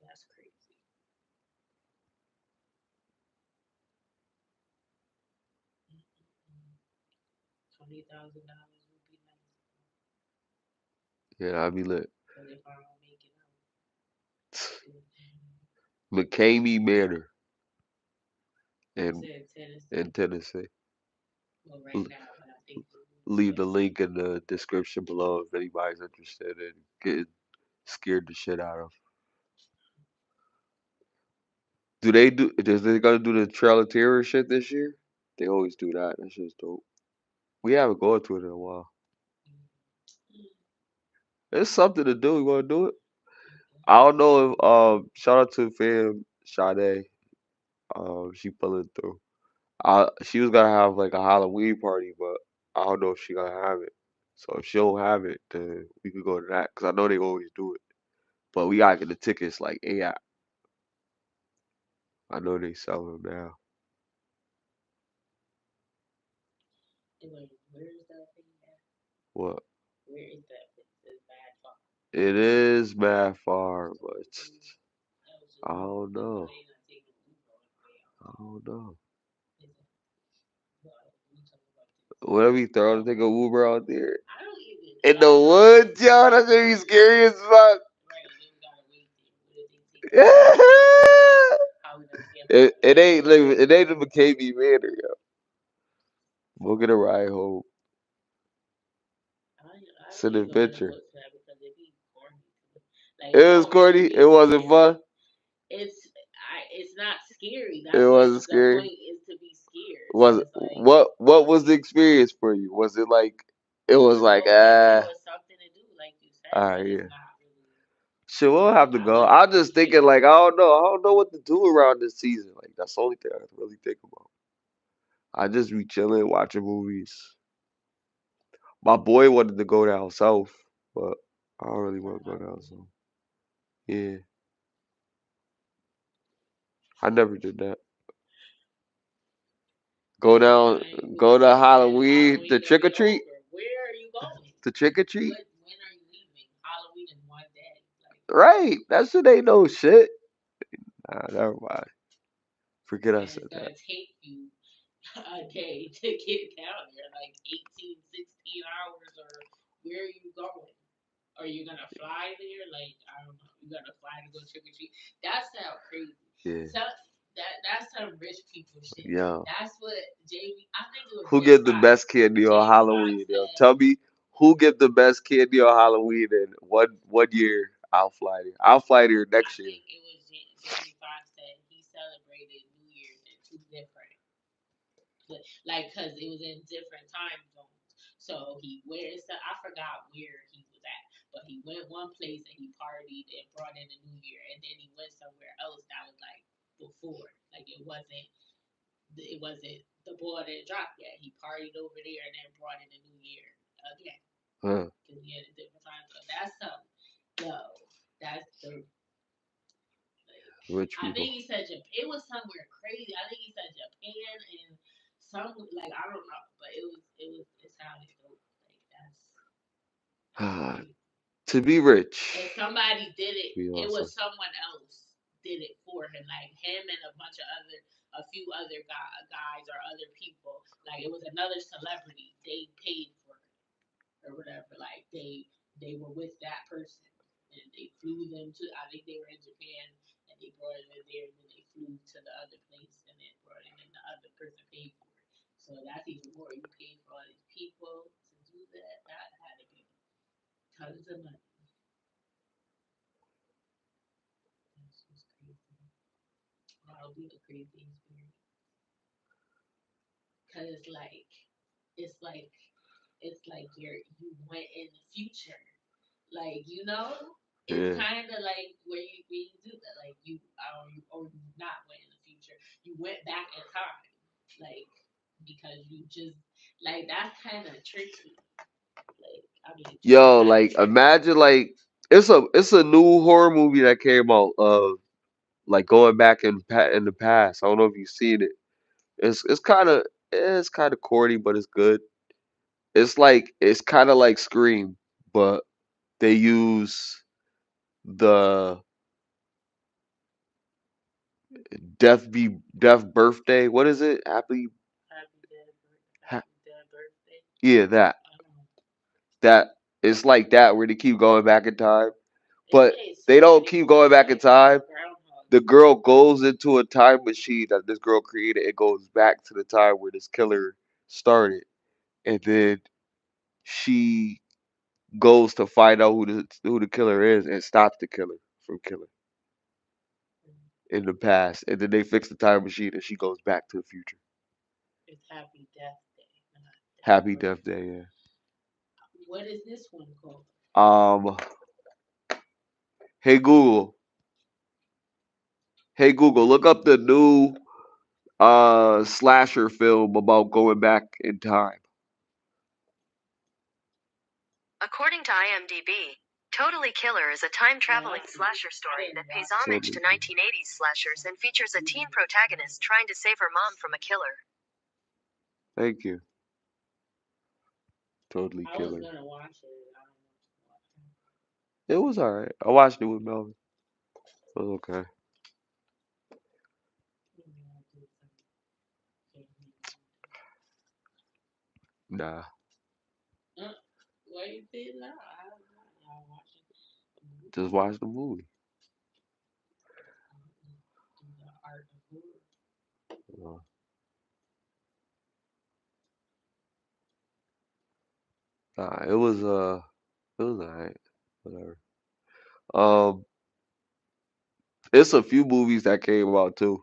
That's crazy. $20,000 would be nice. Yeah, I'd be lit. But if I don't make it out. McCamey Manor in Tennessee. Well, right now, but I think leave the link in the description below if anybody's interested in getting scared the shit out of. Is they gonna do the Trail of Terror shit this year? They always do that. That shit's dope. We haven't gone to it in a while. It's something to do. You wanna do it? I don't know if shout out to fam Sade. She pulling through. She was gonna have like a Halloween party, but I don't know if she gonna have it. So if she don't have it, then we could go to that because I know they always do it. But we gotta get the tickets like ASAP. I know they sell them now. Where is that thing at? What? Where is that? It's mad far. It is mad far, but I don't know. I don't know. What if we throw the thing of Uber out there? In the woods, yo, that's gonna be scary as fuck. It ain't the McCavey Manor, yo. We'll get a ride home. It's an adventure. It was corny. It wasn't fun. It's not scary. It That's wasn't the scary. point is to be scared. Was So it, it's like what was the experience for you? Was it like it was like it was something to do, like you said, but yeah. it's not really. Shit, we'll have to go. I'm just thinking like I don't know what to do around this season. Like that's the only thing I can really think about. I just be chilling, watching movies. My boy wanted to go down south, but I don't really want to go down south. Yeah, I never did that. Go down, go to Halloween to trick or treat. Where are you going? To trick or treat. When are you leaving? Halloween in one day. Right, that shit ain't no shit. Nah, never mind. Forget I said that. It's gonna take you a day to get down there, like 18, 16 hours, or where are you going? Are you gonna fly there? Like, I don't know. You gotta fly to go trick or treat. That sounds crazy. Yeah. So that's some rich people shit. Yeah. That's what JB. I think it was. Who get the best candy on Halloween? Yo? Tell me who get the best candy on Halloween and what year I'll fly there. I'll fly there next year. I think it was Jamie Foxx said he celebrated New Year's in two different, like, cause it was in different time zones. So I forgot where he was at, but he went one place and he partied and brought in the New Year, and then he went somewhere else that was like before, like it wasn't the ball didn't drop yet. He partied over there and then brought in the New Year again. Because he had a different time. So that's that's the. Rich people. I think he said Japan. It was somewhere crazy. I think he said Japan and some like I don't know, but it sounded dope. Like that's. To be rich. If somebody did it, it was someone else did it for him, like him and a few other guys or other people. Like it was another celebrity. They paid for it or whatever. Like they were with that person and they flew them to. I think they were in Japan and they brought it in there and then they flew to the other place and then brought it in. The other person paid for it. So that's even more. You paid for all these people to do that. That had to be tons of money. That'll be a crazy experience. Cause it's like you went in the future, like it's kind of like where you do that, like you or you not went in the future, you went back in time, like because you just like that's kind of tricky. Like I mean, yo, like imagine like it's a new horror movie that came out like going back in the past. I don't know if you've seen it. It's kind of corny, but it's good. It's kind of like Scream, but they use the death birthday. What is it? Happy dead birthday. Yeah, that it's like that where they keep going back in time, but they don't keep going back in time. The girl goes into a time machine that this girl created. It goes back to the time where this killer started, and then she goes to find out who the killer is and stops the killer from killing in the past. And then they fix the time machine and she goes back to the future. It's Happy Death Day. Happy Death Day, yeah. What is this one called? Hey Google. Hey Google, look up the new slasher film about going back in time. According to IMDb, Totally Killer is a time-traveling slasher story that pays homage to 1980s slashers and features a teen protagonist trying to save her mom from a killer. Thank you. Totally Killer. I was gonna watch it. It was alright. I watched it with Melvin. It was okay. Nah. Why you did that? Just watch the movie. Uh, Nah, it was alright. Whatever. Um, it's a few movies that came out too.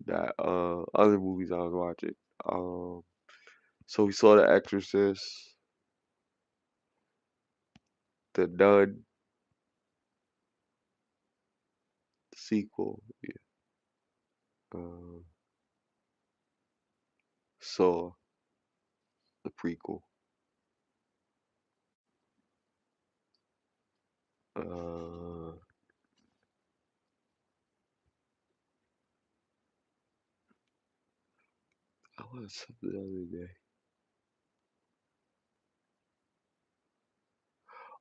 That other movies I was watching. Um, so we saw The Exorcist, The Nun sequel. Yeah. Um, Saw the prequel. Uh, I watched something the other day.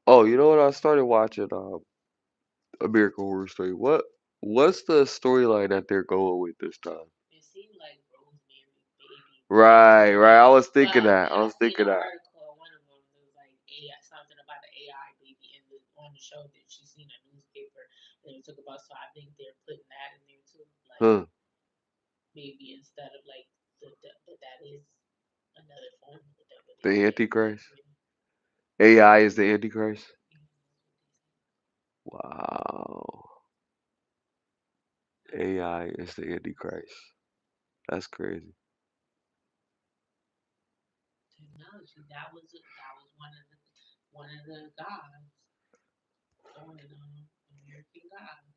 Oh, you know what? I started watching American Horror Story. What's the storyline that they're going with this time? It seemed like Rosemary Baby. Right, right. I was thinking But that. I I was seen thinking an that. article, one of them was like AI, something about the AI baby in on the show that she seen a newspaper and it took about. So I think they're putting that in there too. Like Huh. maybe instead of like but that is another form of the devil. They The say Antichrist. like AI is the Antichrist. Wow. AI is the Antichrist. That's crazy. technology. That was one of the gods on American gods.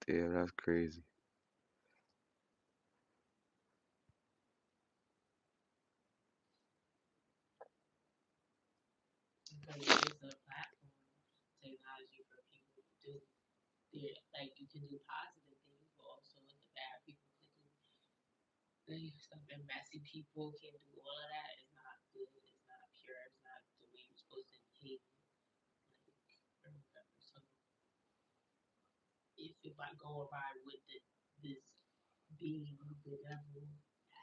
Damn, that's crazy. Because it is a platform technology for people to do. Like you can do positive things, but also the bad people can do negative stuff. And messy people can do all of that. It's not good. It's not pure. It's not the way you're supposed to behave. Like or whatever. So if I go by with this being the devil,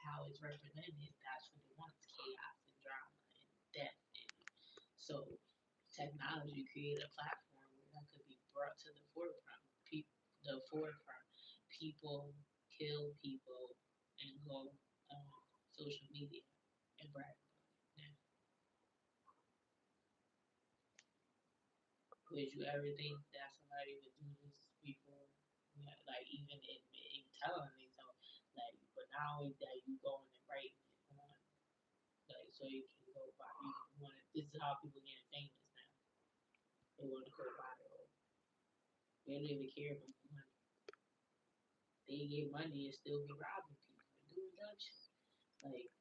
how it's represented, that's what it wants: chaos and drama and death. So technology created a platform where that could be brought to the forefront. The forefront. People kill people and go on social media and brag about it. Would you ever think that somebody would do this before? Yeah, like even in telling themselves, like, but now that you going and writing it on, like, so you can go by, you want to, this is how people get famous now. They want to go viral. They don't even care about the money. They get money and still be robbing people and doing dumb shit. Like,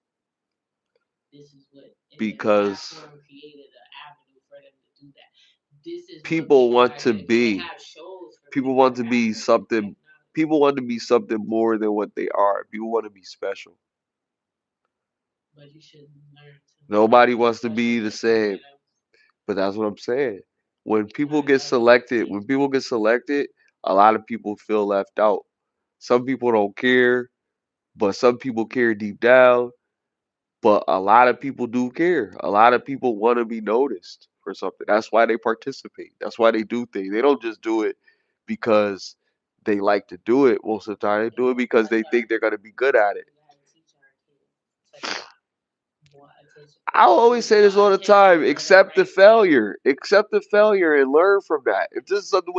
this is what, and then the Because platform created an avenue for them to do that. This is what people people want are to doing. They be. have shows for People people want to to be act like it's something. technology. People want to be something more than what they are. People want to be special. But you should learn to not Nobody be wants to special be the to same. someone else. But that's what I'm saying. When people Not get everybody selected, is. a lot of people feel left out. Some people don't care, but some people care deep down. But a lot of people do care. A lot of people want to be noticed for something. That's why they participate. That's why they do things. They don't just do it because they like to do it most of the time. They do it because That's they why think they're going to be good at it. we gotta teach our kids to not want attention for I no always say this all want the attention time. for the right thing. Accept the failure, and learn from that. If this is something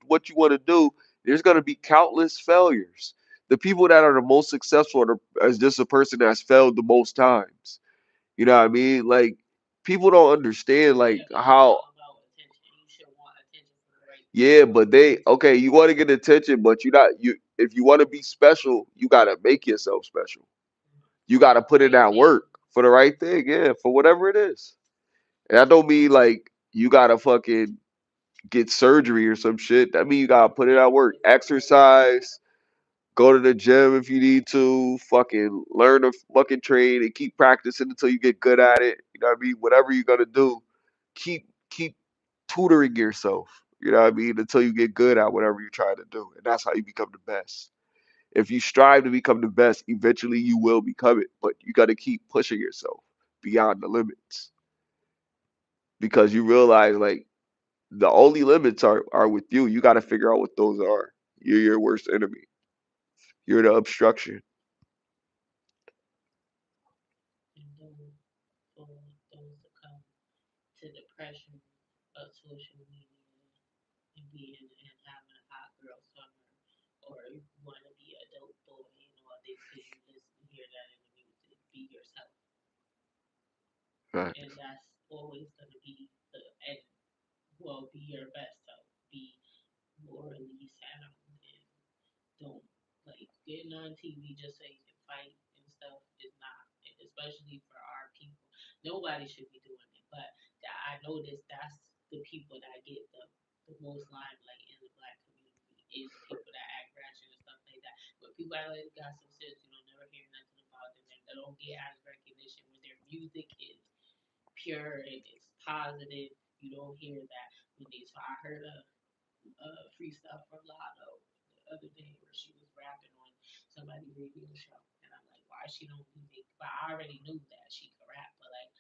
what you want to do, there's going to be countless failures. The people that are the most successful is just a person that's failed the most times. You know what I mean? Like people don't understand like Yeah, but it's how. all about attention. You should want attention for the right thing. Yeah, but they okay. You want to get attention, but you not you. If you want to be special, you gotta make yourself special. You gotta The put in right that thing. work for the right thing. Yeah, for whatever it is. And that don't mean like you gotta fucking get surgery or some shit. That mean you gotta put in that work. Exercise, go to the gym if you need to, fucking learn to fucking trade and keep practicing until you get good at it. You know what I mean? Whatever you're gonna do, keep tutoring yourself. You know what I mean? Until you get good at whatever you're trying to do. And that's how you become the best. If you strive to become the best, eventually you will become it. But you gotta keep pushing yourself beyond the limits. Because you realize like The only limits are with you. You got to figure out what those are. You're your worst enemy. You're the obstruction. And then for those to come to the pressure of social media and being and having a hot girl summer, or you want to be a dope boy and all this because you listen hear that in the music. Be yourself, Right. and that's always going to be the and well, be your best self. Be morally sound and don't like getting on TV just so you can fight and stuff is not, and especially for our people. Nobody should be doing it, but I noticed that's the people that get the most limelight in the black community is people that act ratchet and stuff like that. But people that like got some sense, you don't never hear nothing about them. They don't get as recognition when their music is pure and it's positive. You don't hear that when they. So I heard freestyle from Lotto the other day where she was rapping on somebody's radio show, and I'm like, why she don't make? But I already knew that she could rap, but like,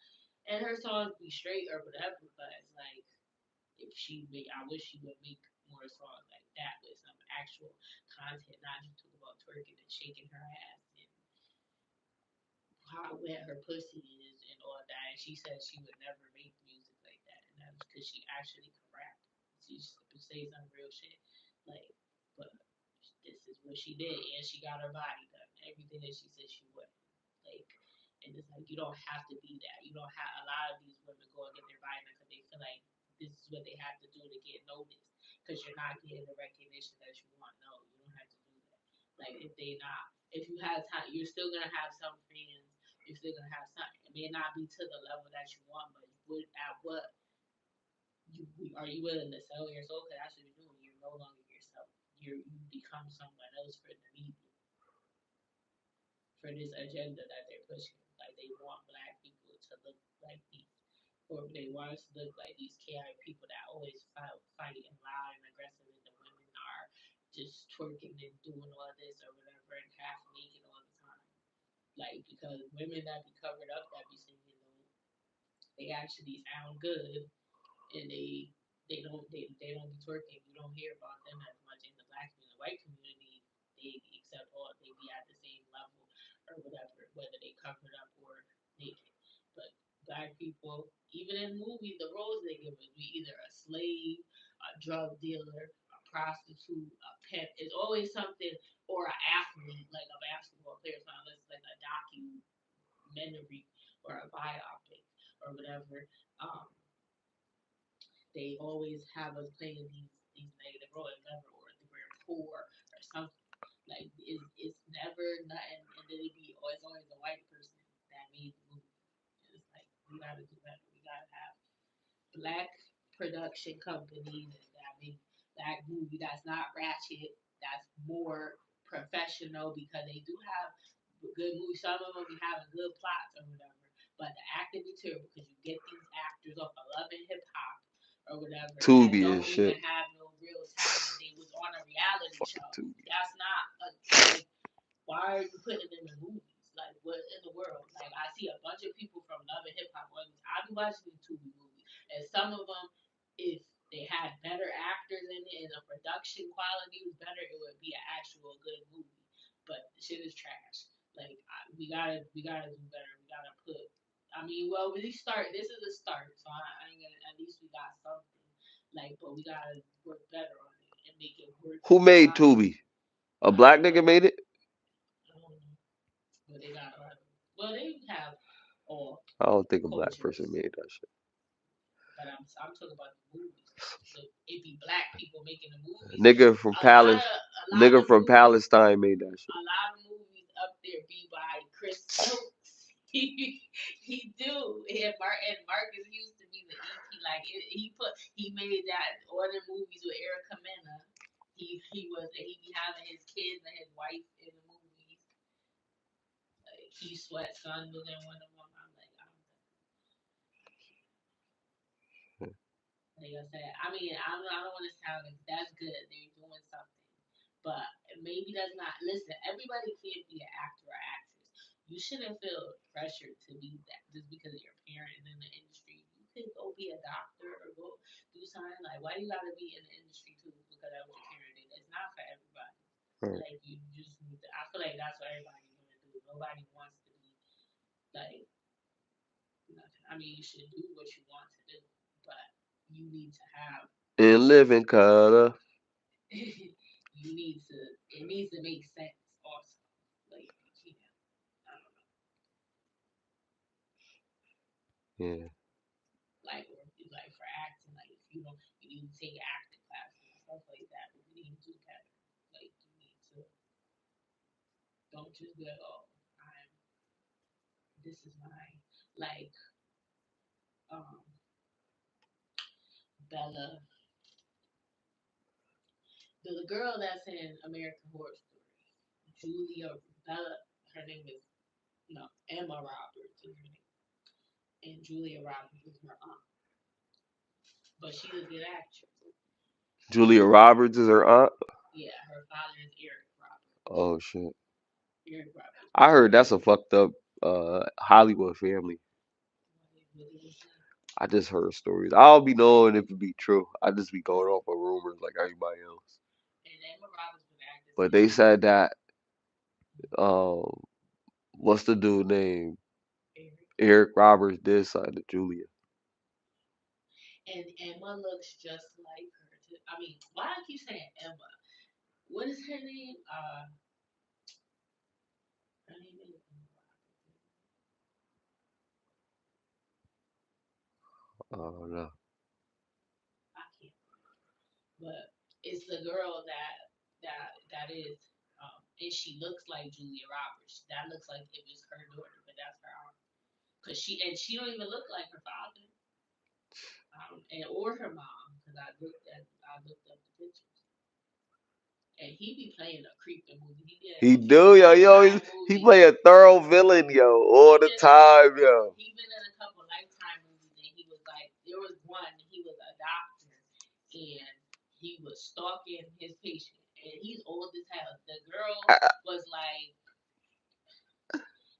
and her songs be straight or whatever. But it's like, if she make, I wish she would make more songs like that with some actual content, not just talk about twerking and shaking her ass and how wet her pussy is and all that. And she said she would never make music like that, and that's because she actually can rap. She say some real shit, like, but this is what she did, and she got her body done. Everything that she said she would, like, and it's like you don't have to be that. You don't have a lot of these women go and get their body done because they feel like this is what they have to do to get noticed because you're not getting the recognition that you want. No, you don't have to do that. Like if they not, if you have time, you're still gonna have some fans. You're still gonna have some. It may not be to the level that you want, but at what are you willing to sell your soul? Because that's what you're doing. You're no longer yourself. You become someone else for the media, for this agenda that they're pushing. Like they want black people to look like these, or they want us to look like these chaotic people that always fight and loud and aggressive, and the women are just twerking and doing all this or whatever and half naked all the time. Like because women that be covered up that be singing though, they actually sound good and they don't be twerking. You don't hear about them as much in the black community. The white community, they accept all. They be at the same level or whatever, whether they covered up or naked. But black people, even in movies, the roles they give us, we either a slave, a drug dealer, a prostitute, a pimp. It's always something or an athlete, like a basketball player. So unless it's like a documentary or a biopic or whatever. Um, they always have us playing these negative roles, never or we're poor or something. Like it's never nothing, and then it's always a white person that made the movie. And it's like we gotta do better. We gotta have black production companies that make black movie that's not ratchet, that's more professional because they do have good movies. Some of them be having good plots or whatever, but the acting material because you get these actors off of Love and Hip Hop or whatever that Tubi and don't shit. even have no real talent. They was on a reality Fucking show. Tubi. That's not like why are you putting them in movies? Like, what in the world? Like, I see a bunch of people from Love and Hip Hop movies. I be watching these Tubi movies, and some of them, if they had better actors in it and the production quality was better, it would be an actual good movie. But the shit is trash. Like, we gotta do better. We gotta put. I mean, well, we start. This is a start, so I ain't gonna. At least we got something. Like, but we gotta work better on it and make it work Who for the made audience. Tubi? A I black don't nigga know. made it? I don't know. But they got well, they have all I don't think a black person cultures, made that shit. but I'm talking about the movies. It be black people making the movies. Nigga from A lot nigga of from movies, Palestine made that shit. a lot of movies up there be by Chris Stokes. He do. And Marcus used to be the EP. Like he made that all the movies with Erika Mena. He be having his kids and his wife in the movies. Like he Sweat Son was in one of them. I'm like, like I said, I mean, I don't want to sound like that's good. They're doing something, but maybe that's not. Listen, everybody can't be an actor or actress. You shouldn't feel pressured to be that just because your parent is in the industry. You could go be a doctor or go do something. Like, why you gotta be in the industry too? Because that was your candidate. It's not for everybody. Right. Like, you just need to. I feel like that's what everybody's gonna do. Nobody wants to be like nothing. I mean, you should do what you want to do, but you need to have And live in color. you need to. It needs to make sense also. Like, you can't. I don't know. Yeah. Like, or like for acting, like if you don't, you need to take acting classes and stuff like that. But you need to do that. Like, you need to. Don't just be like, oh, this is my like Bella, the girl that's in American Horror Story, Julia Bella. Her name is Emma Roberts is her name, and Julia Roberts is her aunt. But she's a good actress. Julia Roberts is her aunt. Yeah, her father is Eric Roberts. Oh shit. Eric Roberts. I heard that's a fucked up Hollywood family. I just heard stories. I don't be knowing if it be true. I just be going off of rumors like everybody else. And Emma Roberts was acting. But they said that what's the dude name? Eric Roberts did something to Julia. And Emma looks just like her too. I mean, why do I keep saying Emma? What is her name? Her name is Oh no. I can't. But it's the girl that is, and she looks like Julia Roberts. That looks like it was her daughter, but that's her aunt. Cause she don't even look like her father, or her mom. Cause I looked up the pictures. And he be playing a creeping movie. He do, yo. He play a thorough villain, yo, all the time, yo. He been in a couple Lifetime movies, and he was like, there was one, he was a doctor, and he was stalking his patient, and he's old as hell. The girl was like,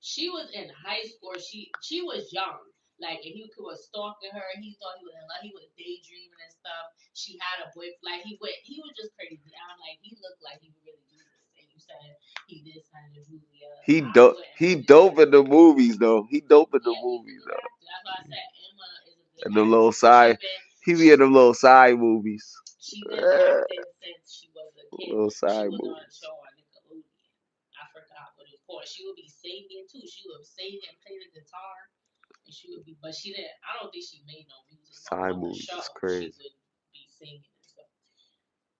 she was in high school, she was young. Like, and he was stalking her. He thought he was daydreaming and stuff. She had a boyfriend. Like, he was just crazy. I'm like, he looked like he would really do this. And you said he did something to Julia. He dope in the movies though. He dope in the movies though. That's why I said Emma is a good. And the little side, he be in them little side movies. She been acting since she was a kid. Little side she was movies. on a show on Nickelodeon. I forgot what it was called. She would be singing too. She would sing and play the guitar. And she would be, but she didn't. I don't think she made no music. Side movies is crazy. She would be singing and stuff.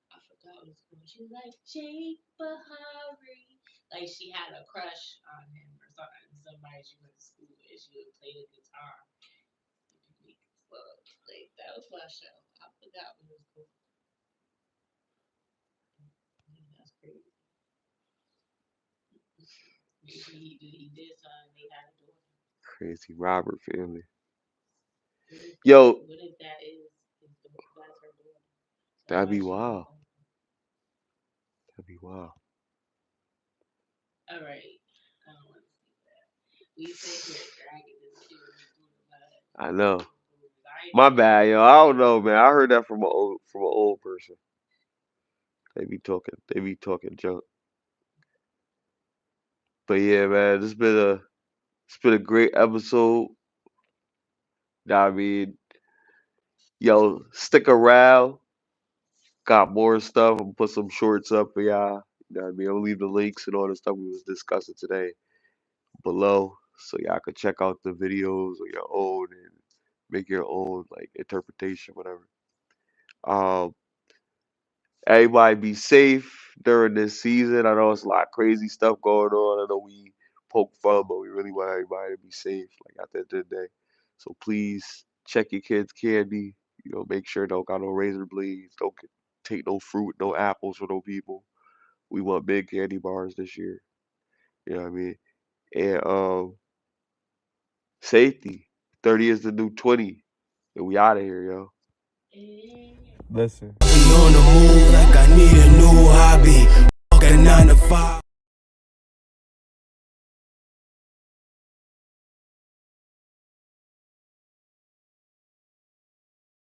I forgot what it was called. She was like Jake Bahari. Like she had a crush on him or something. Somebody she went to school with. She would play the guitar. Like that was my show. I forgot what it was called. That's crazy. Maybe he did something. They had a daughter. Crazy Robert family. Yo. What if that is that's her daughter? That'd be wild. That'd be wild. All right. I don't want to see that. We sit here dragging this shit through the mud. I know. My bad, yo. I don't know, man. I heard that from an old person. They be talking junk. But yeah, man, it's been a great episode. I mean, yo, stick around. Got more stuff. I'm gonna put some shorts up for y'all. You know what I mean? I'll leave the links and all the stuff we was discussing today below, so y'all can check out the videos on your own and make your own like interpretation, whatever. Everybody be safe during this season. I know it's a lot of crazy stuff going on. I know we poke fun, but we really want everybody to be safe, like at the end of the day. So please check your kids' candy. You know, make sure don't got no razor blades. Don't take no fruit, no apples for no people. We want big candy bars this year. You know what I mean? And safety. 30 is the new 20. And we out of here, yo. Listen. On the move like I need a new hobby. Fuck a 9 to 5.